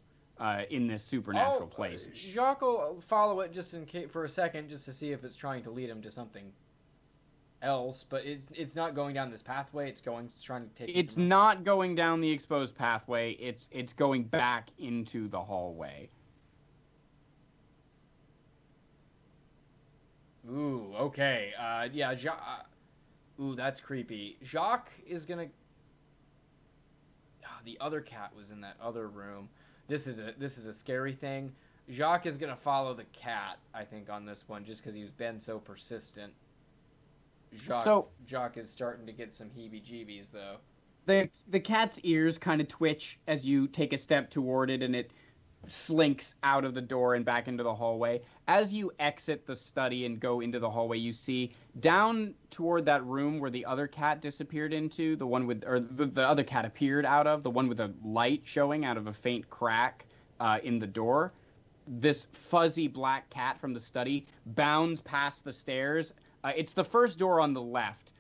in this supernatural place. Jacques will follow it just for a second, just to see if it's trying to lead him to something else, but it's not going down this pathway. It's trying to take. It's not going down the exposed pathway. It's going back into the hallway. Ooh, okay. Yeah, ooh, that's creepy. Jacques is gonna. The other cat was in that other room. This is a scary thing. Jacques is gonna follow the cat, I think, on this one, just because he's been so persistent. Jacques is starting to get some heebie-jeebies, though. The cat's ears kind of twitch as you take a step toward it, and it slinks out of the door and back into the hallway. As you exit the study and go into the hallway, you see down toward that room where the other cat disappeared into, the other cat appeared out of, the one with a light showing out of a faint crack in the door. This fuzzy black cat from the study bounds past the stairs. It's the first door on the left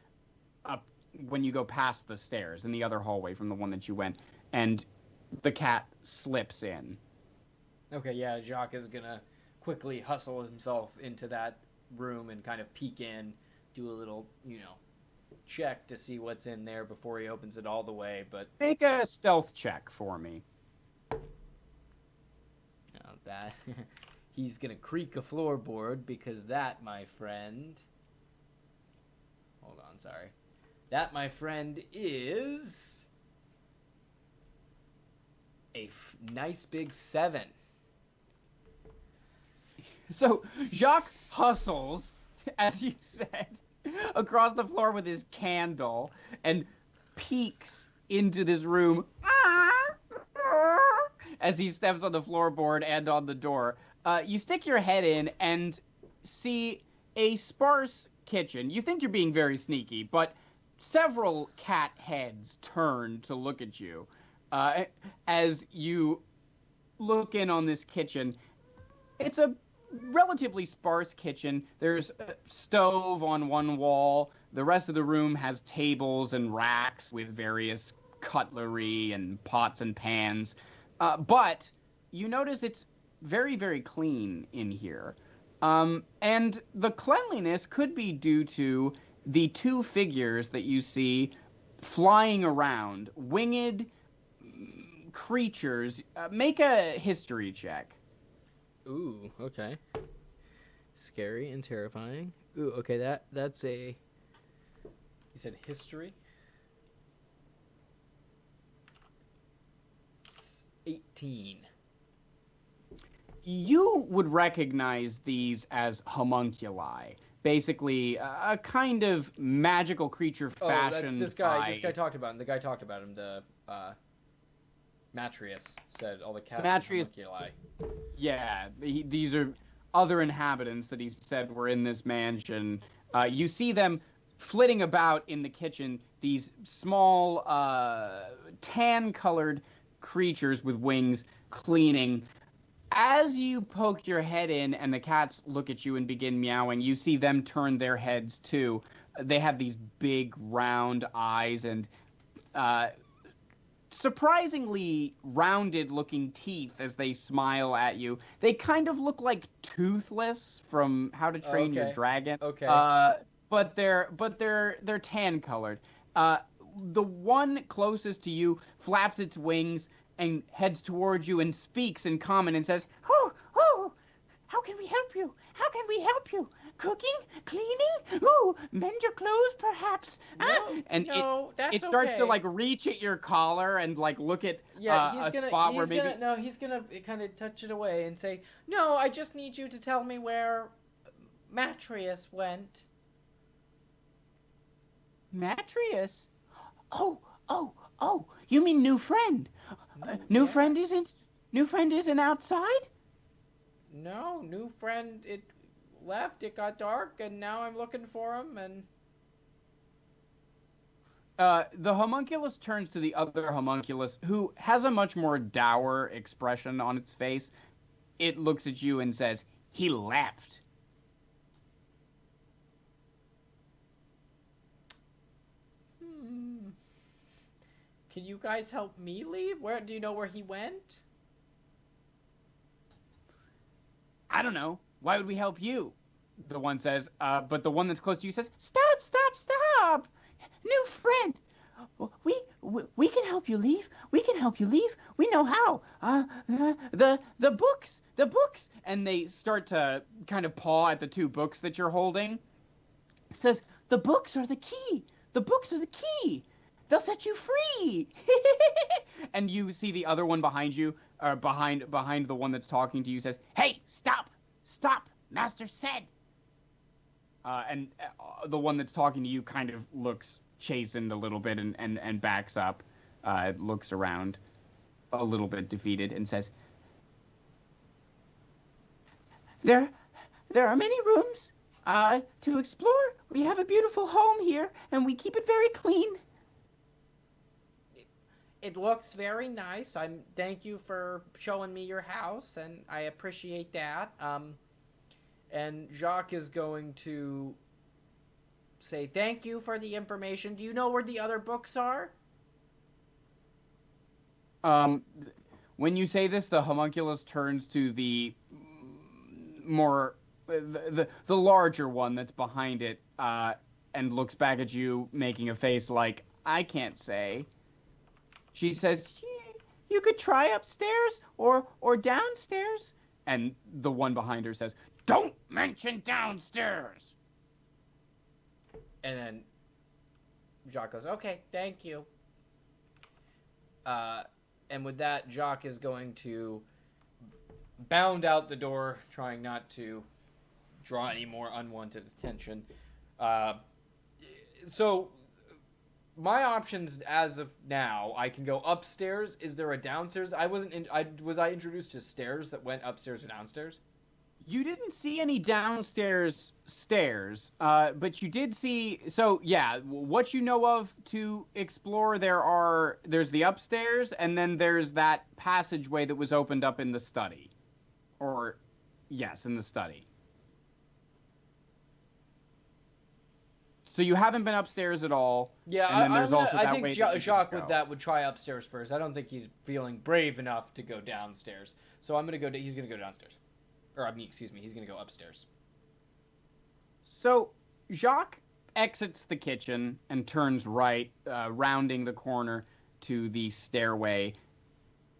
up when you go past the stairs in the other hallway from the one that you went, and the cat slips in. Okay, yeah, Jacques is gonna quickly hustle himself into that room and kind of peek in, do a little, check to see what's in there before he opens it all the way, but Make a stealth check for me. that he's gonna creak a floorboard because that, my friend. Hold on, sorry. That, my friend, is a nice big 7. So Jacques hustles, as you said, across the floor with his candle and peeks into this room as he steps on the floorboard and on the door. You stick your head in and see a sparse kitchen. You think you're being very sneaky, but several cat heads turn to look at you as you look in on this kitchen. It's a relatively sparse kitchen. There's a stove on one wall. The rest of the room has tables and racks with various cutlery and pots and pans. But you notice it's very, very clean in here. And the cleanliness could be due to the 2 figures that you see flying around, winged creatures. Make a history check. Ooh, okay. Scary and terrifying. Ooh, okay, that's a... You said history? It's 18. You would recognize these as homunculi. Basically, a kind of magical creature fashioned This guy talked about him. The guy talked about him. The Matrius said all the cats are homunculi. Yeah, these are other inhabitants that he said were in this mansion. You see them flitting about in the kitchen, these small tan-colored creatures with wings cleaning. As you poke your head in and the cats look at you and begin meowing, you see them turn their heads too. They have these big round eyes and surprisingly rounded looking teeth as they smile at you. They kind of look like Toothless from How to Train Your Dragon. Okay. But they're tan colored. The one closest to you flaps its wings and heads towards you and speaks in common and says, "Oh, how can we help you? How can we help you? Cooking? Cleaning? Ooh, mend your clothes, perhaps?" It starts to like reach at your collar and like look at spot where maybe... he's gonna kind of touch it away and say, "No, I just need you to tell me where Matrius went." Matrius? Oh, you mean new friend? New friend isn't outside? No, new friend, it left, it got dark, and now I'm looking for him, and... The homunculus turns to the other homunculus, who has a much more dour expression on its face. It looks at you and says, "He left." Can you guys help me leave? Do you know where he went? I don't know. Why would we help you? The one says, but the one that's close to you says, Stop! New friend! We can help you leave. We can help you leave. We know how. The books! And they start to kind of paw at the 2 books that you're holding. It says, the books are the key. The books are the key. They'll set you free. And you see the other one behind you, behind the one that's talking to you, says, "Hey, stop! Master said." And the one that's talking to you kind of looks chastened a little bit and backs up, looks around a little bit defeated and says, There are many rooms to explore. We have a beautiful home here, and we keep it very clean. It looks very nice. Thank you for showing me your house, and I appreciate that. And Jacques is going to say thank you for the information. Do you know where the other books are? When you say this, the homunculus turns to the more the larger one that's behind it, and looks back at you, making a face like, I can't say. She says, you could try upstairs or downstairs. And the one behind her says, don't mention downstairs. And then Jacques goes, okay, thank you. And with that, Jacques is going to bound out the door, trying not to draw any more unwanted attention. So my options as of now, I can go upstairs. Is there a downstairs? Was I introduced to stairs that went upstairs or downstairs? You didn't see any downstairs stairs, but you did see. So yeah, what you know of to explore, there's the upstairs, and then there's that passageway that was opened up in the study, or yes, in the study. So you haven't been upstairs at all. Yeah, and then I think Jacques would try upstairs first. I don't think he's feeling brave enough to go downstairs. So he's gonna go downstairs. Or, he's gonna go upstairs. So Jacques exits the kitchen and turns right, rounding the corner to the stairway.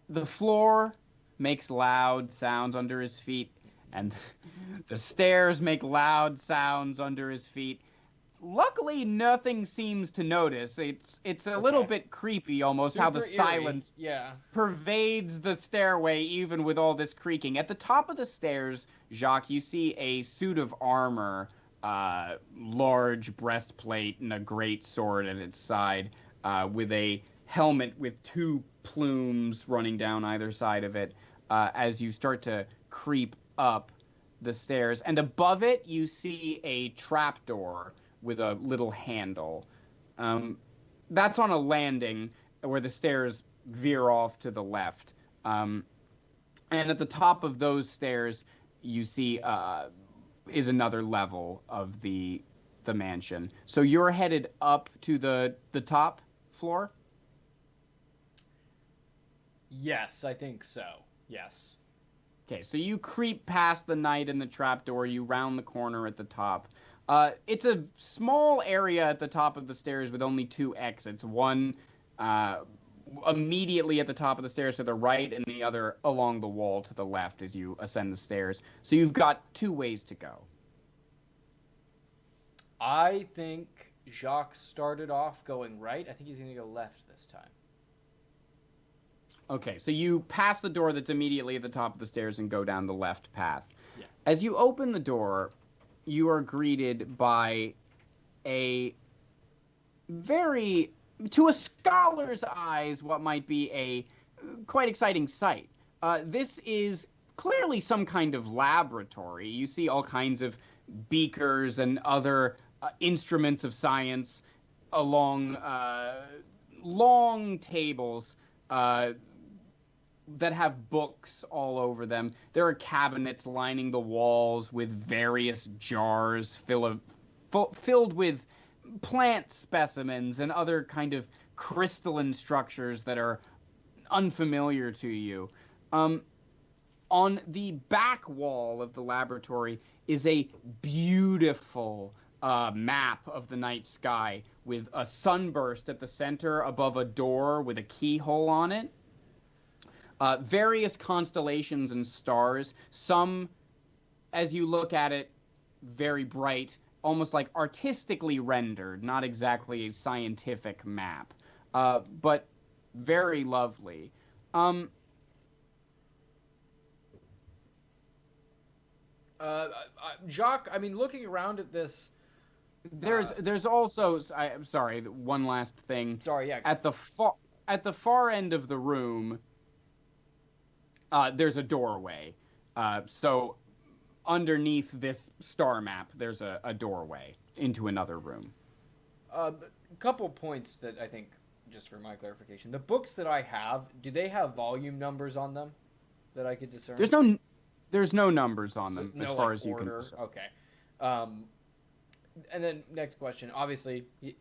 The floor makes loud sounds under his feet, and the stairs make loud sounds under his feet. Luckily, nothing seems to notice. It's a little bit creepy, almost, super how the eerie. silence pervades the stairway, even with all this creaking. At the top of the stairs, Jacques, you see a suit of armor, large breastplate and a great sword at its side, with a helmet with two plumes running down either side of it, as you start to creep up the stairs. And above it, you see a trapdoor with a little handle. That's on a landing where the stairs veer off to the left. And at the top of those stairs, you see is another level of the mansion. So you're headed up to the top floor? Yes, I think so. Yes. Okay, so you creep past the knight and the trapdoor, you round the corner at the top. It's a small area at the top of the stairs with only two exits. One immediately at the top of the stairs to the right, and the other along the wall to the left as you ascend the stairs. So you've got two ways to go. I think Jacques started off going right. I think he's going to go left this time. Okay, so you pass the door that's immediately at the top of the stairs and go down the left path. Yeah. As you open the door, you are greeted by a very, to a scholar's eyes, what might be a quite exciting sight. This is clearly some kind of laboratory. You see all kinds of beakers and other instruments of science along long tables that have books all over them. There are cabinets lining the walls with various jars filled with plant specimens and other kind of crystalline structures that are unfamiliar to you. On the back wall of the laboratory is a beautiful map of the night sky with a sunburst at the center above a door with a keyhole on it. Various constellations and stars, some, as you look at it, very bright, almost like artistically rendered, not exactly a scientific map, but very lovely. Jacques, I mean, looking around at this... There's also, I'm sorry, one last thing. Sorry, yeah. At the far end of the room, there's a doorway. So underneath this star map, there's a doorway into another room. A couple points that I think, just for my clarification. The books that I have, do they have volume numbers on them that I could discern? There's no numbers on them, as far like, as you can order? discern. Okay. And then next question. Obviously, he's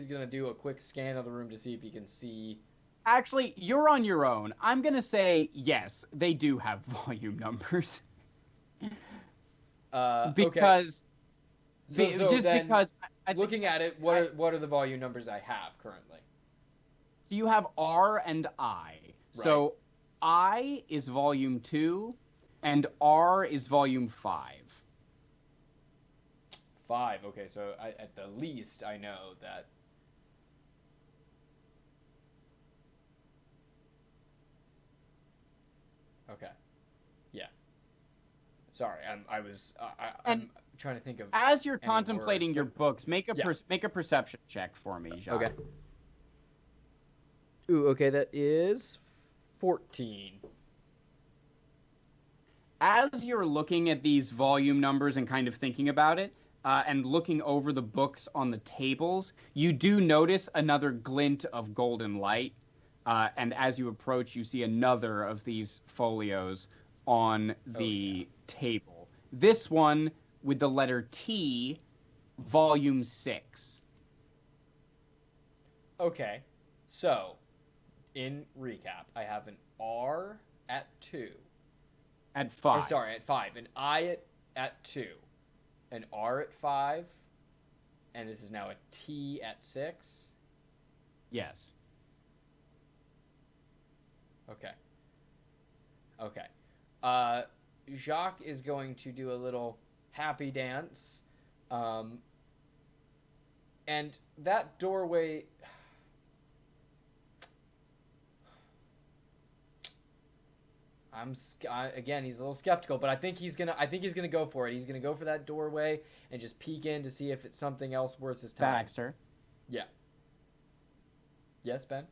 gonna do a quick scan of the room to see if he can see Actually, you're on your own. I'm going to say yes, they do have volume numbers. Okay. Because So just then, because I think looking at it, what are the volume numbers I have currently? so you have R and I. Right. So I is volume 2 and R is volume 5. 5. Okay, so at the least I know that. Okay. Yeah. Sorry, I'm trying to think of As you're any contemplating words, your but books, make a yeah. make a perception check for me, Jacques. Okay. Ooh, okay, that is 14. As you're looking at these volume numbers and kind of thinking about it, and looking over the books on the tables, you do notice another glint of golden light. And as you approach, you see another of these folios on the table. This one with the letter T, volume 6. Okay. So, in recap, I have an R at 2. At Or 5. sorry, at 5. An I at 2. An R at 5. And this is now a T at 6. Yes. Okay. Okay. Jacques is going to do a little happy dance. And that doorway. Again, he's a little skeptical, but I think he's gonna go for it. He's gonna go for that doorway and just peek in to see if it's something else worth his time. Baxter. Yeah. Yes, Ben?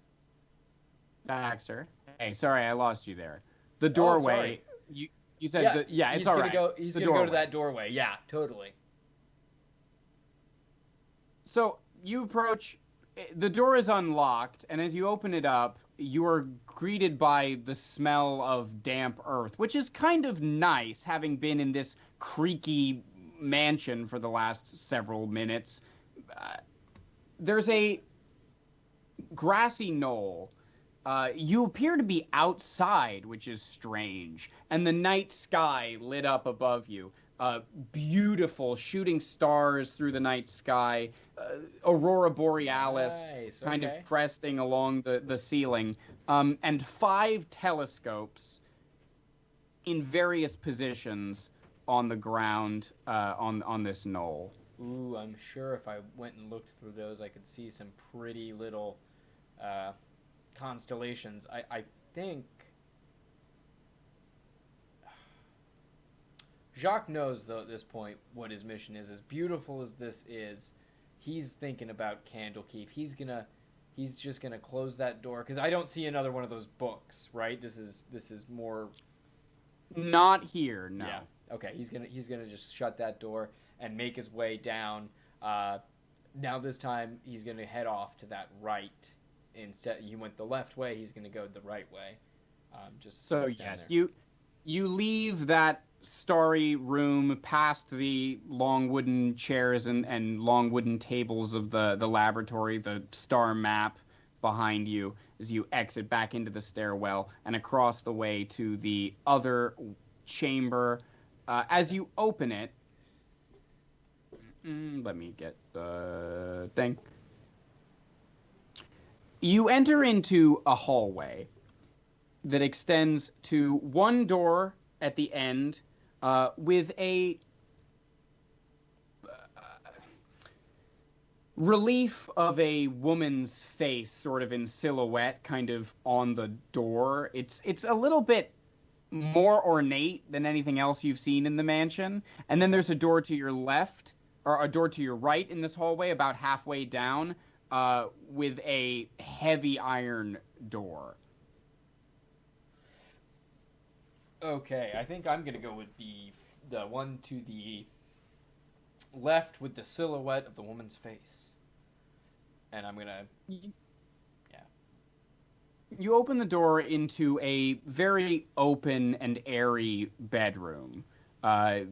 Baxter. Hey, sorry, I lost you there. The doorway. You said it's all right. He's gonna go to that doorway. Yeah, totally. So you approach. The door is unlocked, and as you open it up, you are greeted by the smell of damp earth, which is kind of nice, having been in this creaky mansion for the last several minutes. There's a grassy knoll. You appear to be outside, which is strange, and the night sky lit up above you. Beautiful shooting stars through the night sky, aurora borealis kind of cresting along the ceiling, and 5 telescopes in various positions on the ground on this knoll. Ooh, I'm sure if I went and looked through those, I could see some pretty little constellations. I think Jacques knows, though, at this point what his mission is. As beautiful as this is, he's thinking about Candlekeep. He's just gonna close that door because I don't see another one of those books. Right? This is more. Not here, no. Yeah. Okay. He's gonna just shut that door and make his way down. Now this time he's gonna head off to that right. Instead, he went the left way. He's gonna go the right way. Just so yes, there. You leave that starry room past the long wooden chairs and long wooden tables of the laboratory, the star map behind you as you exit back into the stairwell and across the way to the other chamber. As you open it, let me get the thing. You enter into a hallway that extends to one door at the end, with a relief of a woman's face sort of in silhouette kind of on the door. It's a little bit more ornate than anything else you've seen in the mansion. And then there's a door to your left, or a door to your right in this hallway about halfway down, with a heavy iron door. Okay, I think I'm gonna go with the one to the left with the silhouette of the woman's face, and I'm gonna. Yeah. You open the door into a very open and airy bedroom. As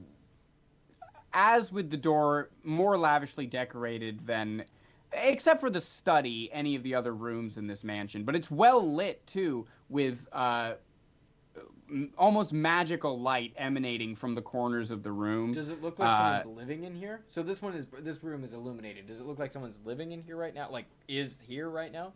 with the door, more lavishly decorated than except for the study, any of the other rooms in this mansion. But it's well lit too, with almost magical light emanating from the corners of the room. Does it look like someone's living in here? So this room is illuminated. Does it look like someone's living in here right now? Like, is here right now?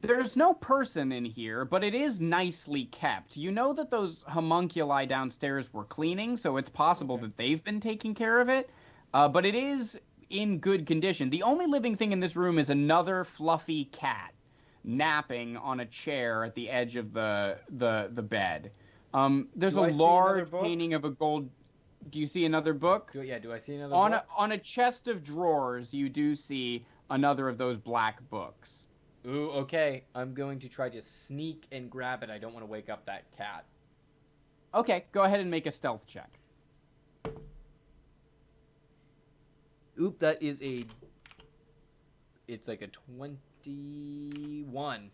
There's no person in here, but it is nicely kept. You know that those homunculi downstairs were cleaning, so it's possible that they've been taking care of it. But it is in good condition. The only living thing in this room is another fluffy cat napping on a chair at the edge of the bed. There's a large painting of a gold. Do you see another book? Yeah, do I see another book? On a chest of drawers, you do see another of those black books. Ooh, okay. I'm going to try to sneak and grab it. I don't want to wake up that cat. Okay, go ahead and make a stealth check. Oop, that is a... It's like a 21.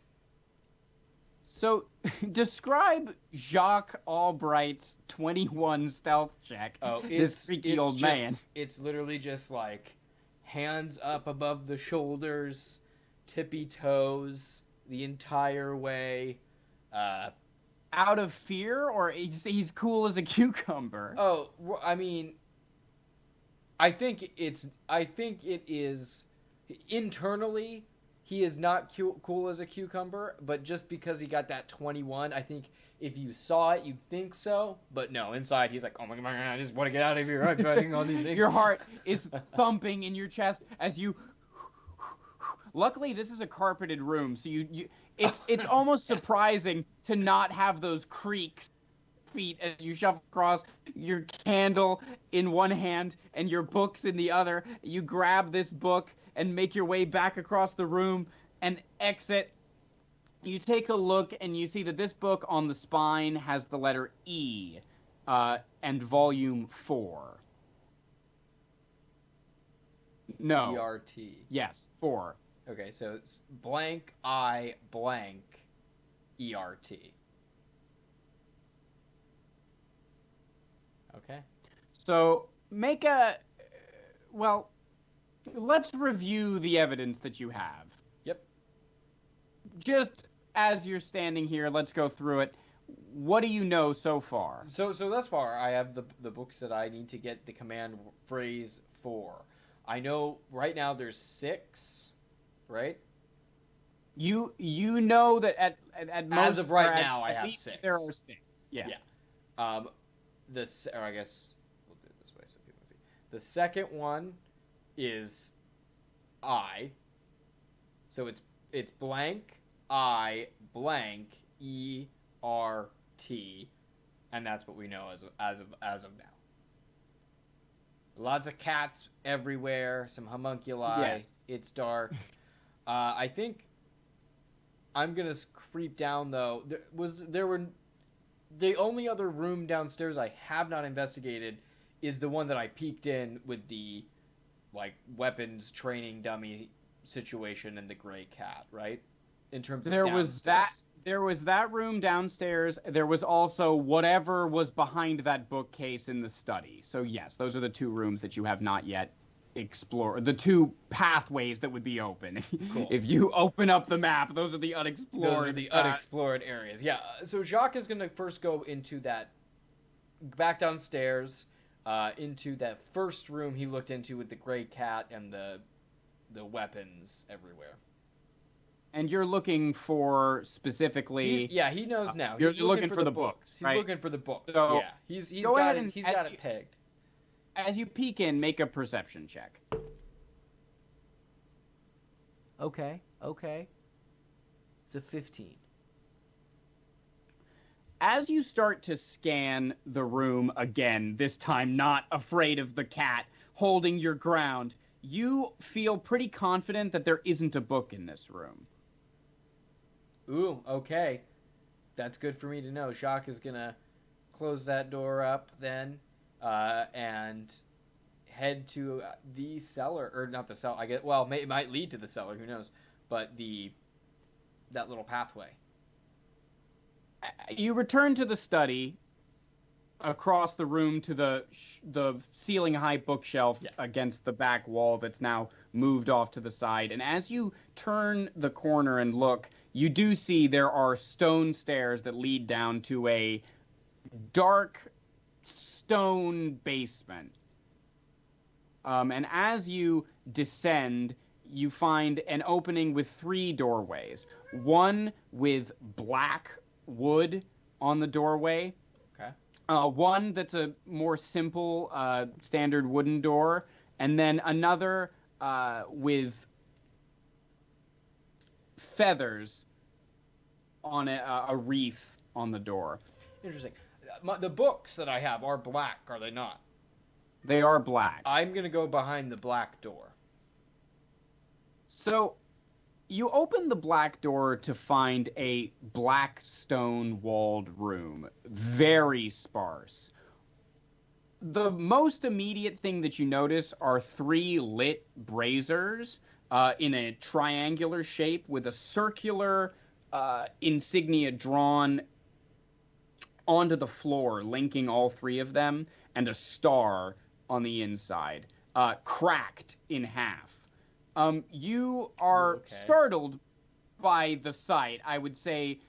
So, describe Jacques Albright's 21 stealth check. Oh, this freaky old man. It's literally just like hands up above the shoulders, tippy toes the entire way. Out of fear, or he's cool as a cucumber? Oh, I mean, I think it is internally. He is not cool as a cucumber, but just because he got that 21, I think if you saw it, you'd think so. But no, inside he's like, oh my god, I just want to get out of here. I'm fighting all these things. Your heart is thumping in your chest as you... Luckily, this is a carpeted room, so it's almost surprising to not have those creaks feet as you shuffle across, your candle in one hand and your books in the other. You grab this book and make your way back across the room and exit. You take a look and you see that this book on the spine has the letter E and volume 4. No. E-R-T. Yes, 4. Okay, so it's blank I blank E-R-T. Okay. So make well, let's review the evidence that you have. Yep. Just as you're standing here, let's go through it. What do you know so far? So thus far, I have the books that I need to get the command phrase for. I know right now there's 6, right? You know that at most, as of right now, I have 6. There are 6. Yeah. Yeah. Or I guess we'll do it this way so people see. The second one is I. So it's blank I blank E-R-T, and that's what we know as of now. Lots of cats everywhere, some homunculi. Yes. It's dark. I think I'm gonna creep down though. The only other room downstairs I have not investigated is the one that I peeked in with the weapons training dummy situation and the gray cat, right? In terms of there downstairs. was that room downstairs. There was also whatever was behind that bookcase in the study. So yes, those are the 2 rooms that you have not yet explored. The 2 pathways that would be open. Cool. If you open up the map, those are the unexplored. Those are the unexplored areas. Yeah. So Jacques is going to first go into back downstairs, into that first room he looked into with the gray cat and the weapons everywhere. And you're looking for specifically... he knows now. You're looking for the books. He's looking for the books. So yeah. He's got it pegged. As you peek in, make a perception check. Okay. It's a 15. As you start to scan the room again, this time not afraid of the cat, holding your ground, you feel pretty confident that there isn't a book in this room. Ooh, okay. That's good for me to know. Jacques is going to close that door up then and head to the cellar. Or not the cellar. I guess. Well, it might lead to the cellar. Who knows? But that little pathway. You return to the study. across the room to the ceiling-high bookshelf against the back wall that's now moved off to the side. And as you turn the corner and look, you do see there are stone stairs that lead down to a dark stone basement. And as you descend, you find an opening with 3 doorways. One with black wood on the doorway. Okay. One that's a more simple, standard wooden door. And then another with feathers on a wreath on the door. Interesting. The books that I have are black, are they not? They are black. I'm going to go behind the black door. So, you open the black door to find a black stone-walled room. Very sparse. The most immediate thing that you notice are 3 lit braziers in a triangular shape with a circular insignia drawn onto the floor, linking all 3 of them, and a star on the inside, cracked in half. You are startled by the sight, I would say,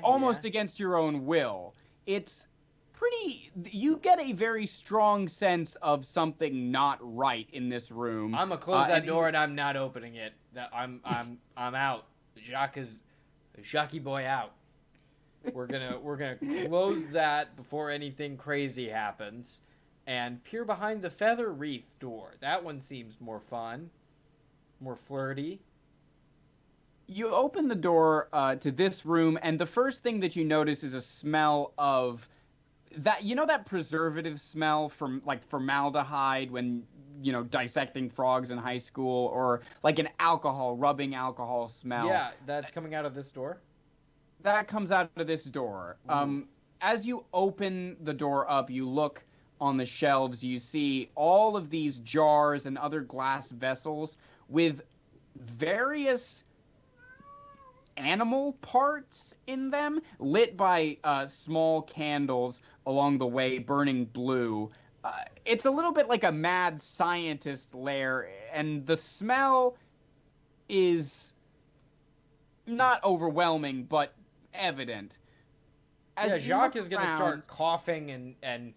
almost against your own will. It's pretty... You get a very strong sense of something not right in this room. I'm gonna close that door and I'm not opening it. I'm out. Jackie boy out. We're gonna close that before anything crazy happens. And peer behind the feather wreath door. That one seems more fun. More flirty. You open the door to this room, and the first thing that you notice is a smell of that, that preservative smell from, like, formaldehyde when, dissecting frogs in high school, or like an rubbing alcohol smell. Yeah, that's coming out of this door? That comes out of this door. As you open the door up, you look on the shelves, you see all of these jars and other glass vessels with various animal parts in them, lit by small candles along the way, burning blue. It's a little bit like a mad scientist lair, and the smell is not overwhelming, but evident. Jacques is going to start coughing and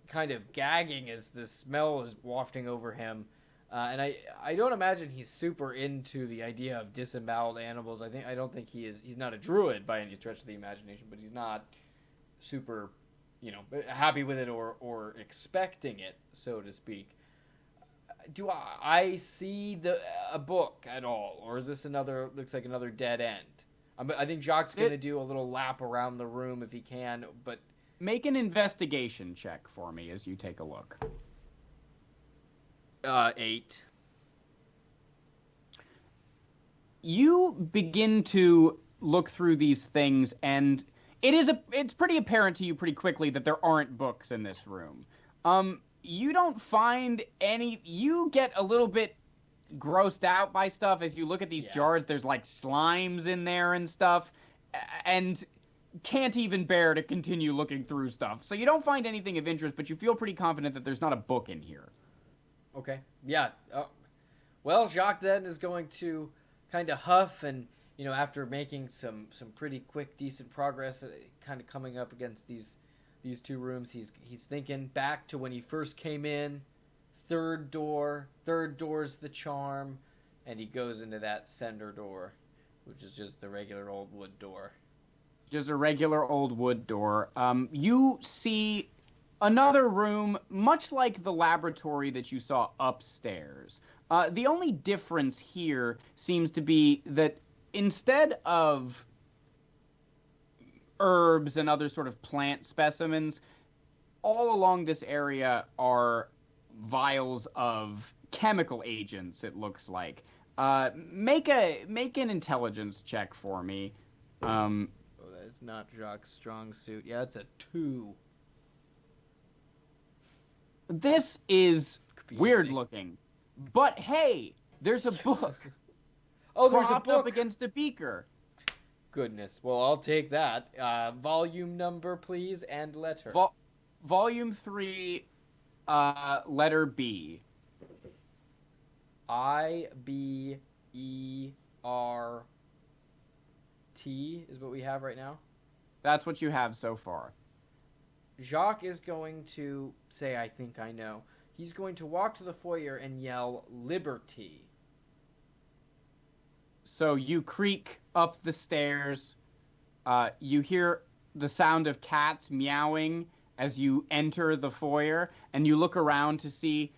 kind of gagging as the smell is wafting over him. And I don't imagine he's super into the idea of disemboweled animals. I don't think he is. He's not a druid by any stretch of the imagination, but he's not super, happy with it or expecting it, so to speak. Do I see a book at all, or is this looks like another dead end? I think Jacques going to do a little lap around the room if he can, but... Make an investigation check for me as you take a look. 8. You begin to look through these things, and it's pretty apparent to you pretty quickly that there aren't books in this room. You don't find any... You get a little bit grossed out by stuff as you look at these jars. There's like slimes in there and stuff, and can't even bear to continue looking through stuff. So you don't find anything of interest, but you feel pretty confident that there's not a book in here. Okay. Yeah. Well, Jacques then is going to kind of huff and, after making some pretty quick, decent progress, kind of coming up against these 2 rooms, he's thinking back to when he first came in. Third door's the charm, and he goes into that center door, which is just the regular old wood door. Just a regular old wood door. You see another room, much like the laboratory that you saw upstairs. The only difference here seems to be that instead of herbs and other sort of plant specimens, all along this area are vials of chemical agents, it looks like. Make an intelligence check for me. That's not Jacques' strong suit. Yeah, it's a 2. This is weird looking. But hey, there's a book. Oh, there's a book up against a beaker. goodness. Well, I'll take that. Volume number, please, and letter. Volume 3, letter B. IBERT is what we have right now. That's what you have so far. Jacques is going to say, I think I know. He's going to walk to the foyer and yell, "Liberty." So you creak up the stairs. You hear the sound of cats meowing as you enter the foyer, and you look around to see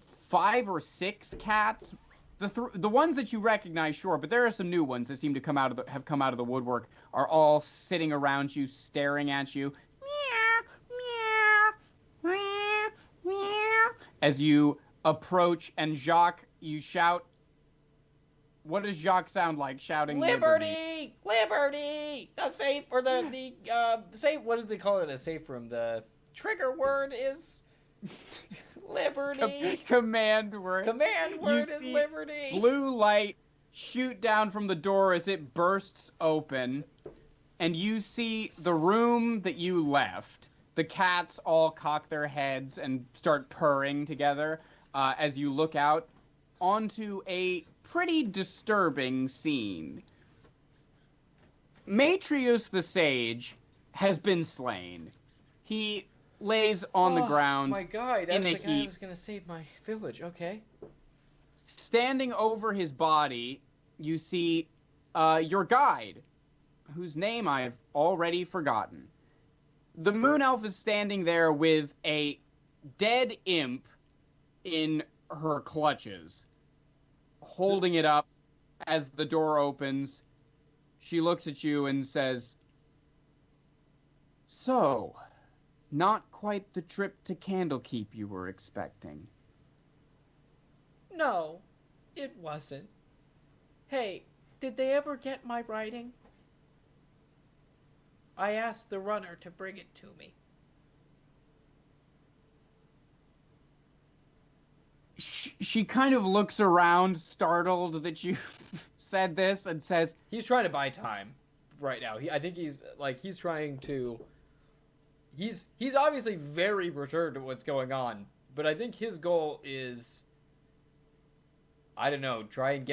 5 or 6 cats. The ones that you recognize, sure, but there are some new ones that seem to have come out of the woodwork. Are all sitting around you, staring at you. Meow, meow, meow, meow. As you approach, and Jacques, you shout. What does Jacques sound like shouting? Liberty! Liberty! The safe, or the safe, what does they call it? A safe room. The trigger word is liberty. Command word. Command word is liberty. Blue light shoot down from the door as it bursts open, and you see the room that you left. The cats all cock their heads and start purring together as you look out onto a pretty disturbing scene. Matrius the Sage has been slain. He lays on the ground. My God, that's in a the guy heap. who was going to save my village. Okay. Standing over his body, you see your guide, whose name I've already forgotten. The Moon Elf is standing there with a dead imp in her clutches, holding it up as the door opens. She looks at you and says, "So, not quite the trip to Candlekeep you were expecting." No, it wasn't. Hey, did they ever get my writing? I asked the runner to bring it to me. She kind of looks around, startled that you said this, and says, He's trying to buy time right now. I think he's trying to... He's obviously very perturbed at what's going on, but I think his goal is... I don't know, try and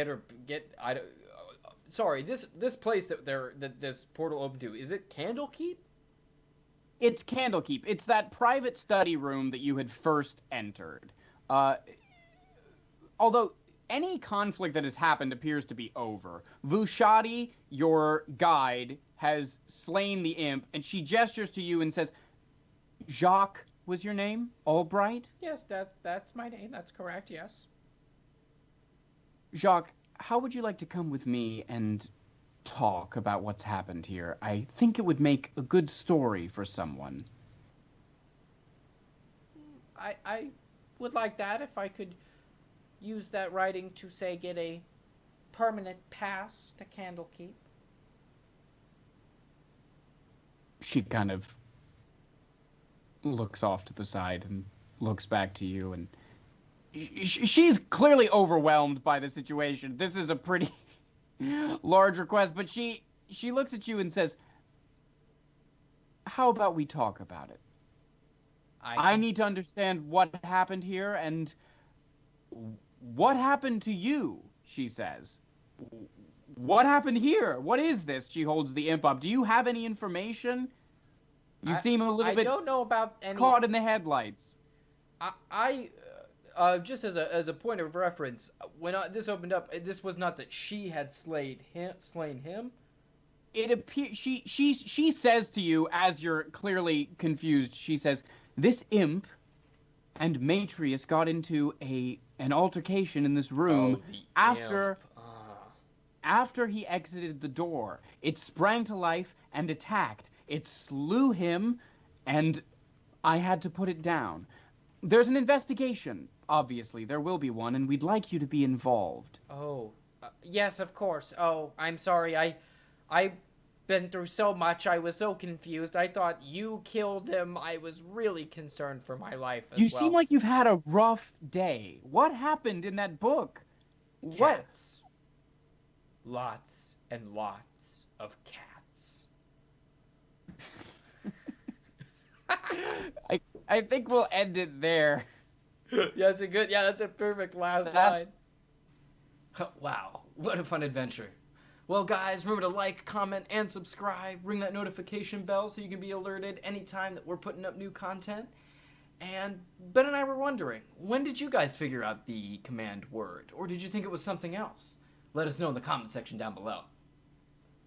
sorry, this place that this portal opened to, is it Candlekeep? It's Candlekeep. It's that private study room that you had first entered. Although any conflict that has happened appears to be over. Vushati, your guide, has slain the imp, and she gestures to you and says, "Jacques was your name? Albright?" Yes, that's my name. That's correct, yes. "Jacques, how would you like to come with me and talk about what's happened here? I think it would make a good story for someone." I would like that if I could use that writing to, say, get a permanent pass to Candlekeep. She kind of looks off to the side and looks back to you, and she's clearly overwhelmed by the situation. This is a pretty large request, but she looks at you and says, "How about we talk about it? I need to understand what happened here, and what happened to you," she says. "What happened here? What is this?" She holds the imp up. "Do you have any information? You seem a little bit I don't know about any... caught in the headlights." I just as a point of reference, when this opened up, this was not that she had slain him. It appears she says to you, as you're clearly confused, she says, "This imp and Matrius got into an altercation in this room after he exited the door. It sprang to life and attacked. It slew him, and I had to put it down. There's an investigation, obviously. There will be one, and we'd like you to be involved." Oh, yes, of course. Oh, I'm sorry. I've been through so much. I was so confused. I thought you killed him. I was really concerned for my life as well. You seem like you've had a rough day. What happened in that book? Cats. Lots and lots of Cats. I think we'll end it there. That's a perfect last line. Wow, what a fun adventure. Well, guys, remember to like, comment, and subscribe. Ring that notification bell so you can be alerted anytime that we're putting up new content. And Ben and I were wondering, when did you guys figure out the command word? Or did you think it was something else? Let us know in the comment section down below.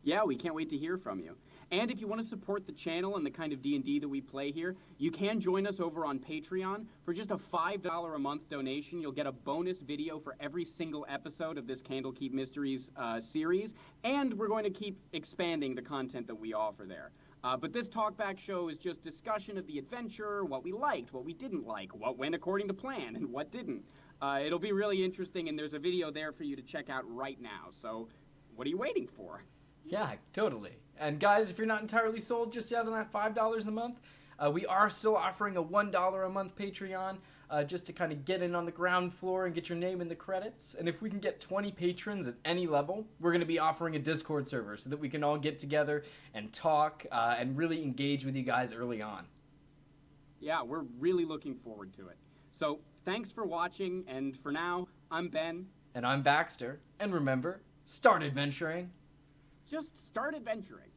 Yeah, we can't wait to hear from you. And if you want to support the channel and the kind of D&D that we play here, you can join us over on Patreon. For just a $5 a month donation, you'll get a bonus video for every single episode of this Candlekeep Mysteries series. And we're going to keep expanding the content that we offer there. But this talkback show is just discussion of the adventure, what we liked, what we didn't like, what went according to plan, and what didn't. It'll be really interesting, and there's a video there for you to check out right now. So what are you waiting for? Yeah, totally. And guys, if you're not entirely sold just yet on that $5 a month, we are still offering a $1 a month Patreon just to kind of get in on the ground floor and get your name in the credits. And if we can get 20 patrons at any level, we're going to be offering a Discord server so that we can all get together and talk and really engage with you guys early on. Yeah, we're really looking forward to it. So thanks for watching, and for now, I'm Ben. And I'm Baxter. And remember, start adventuring. Just start adventuring.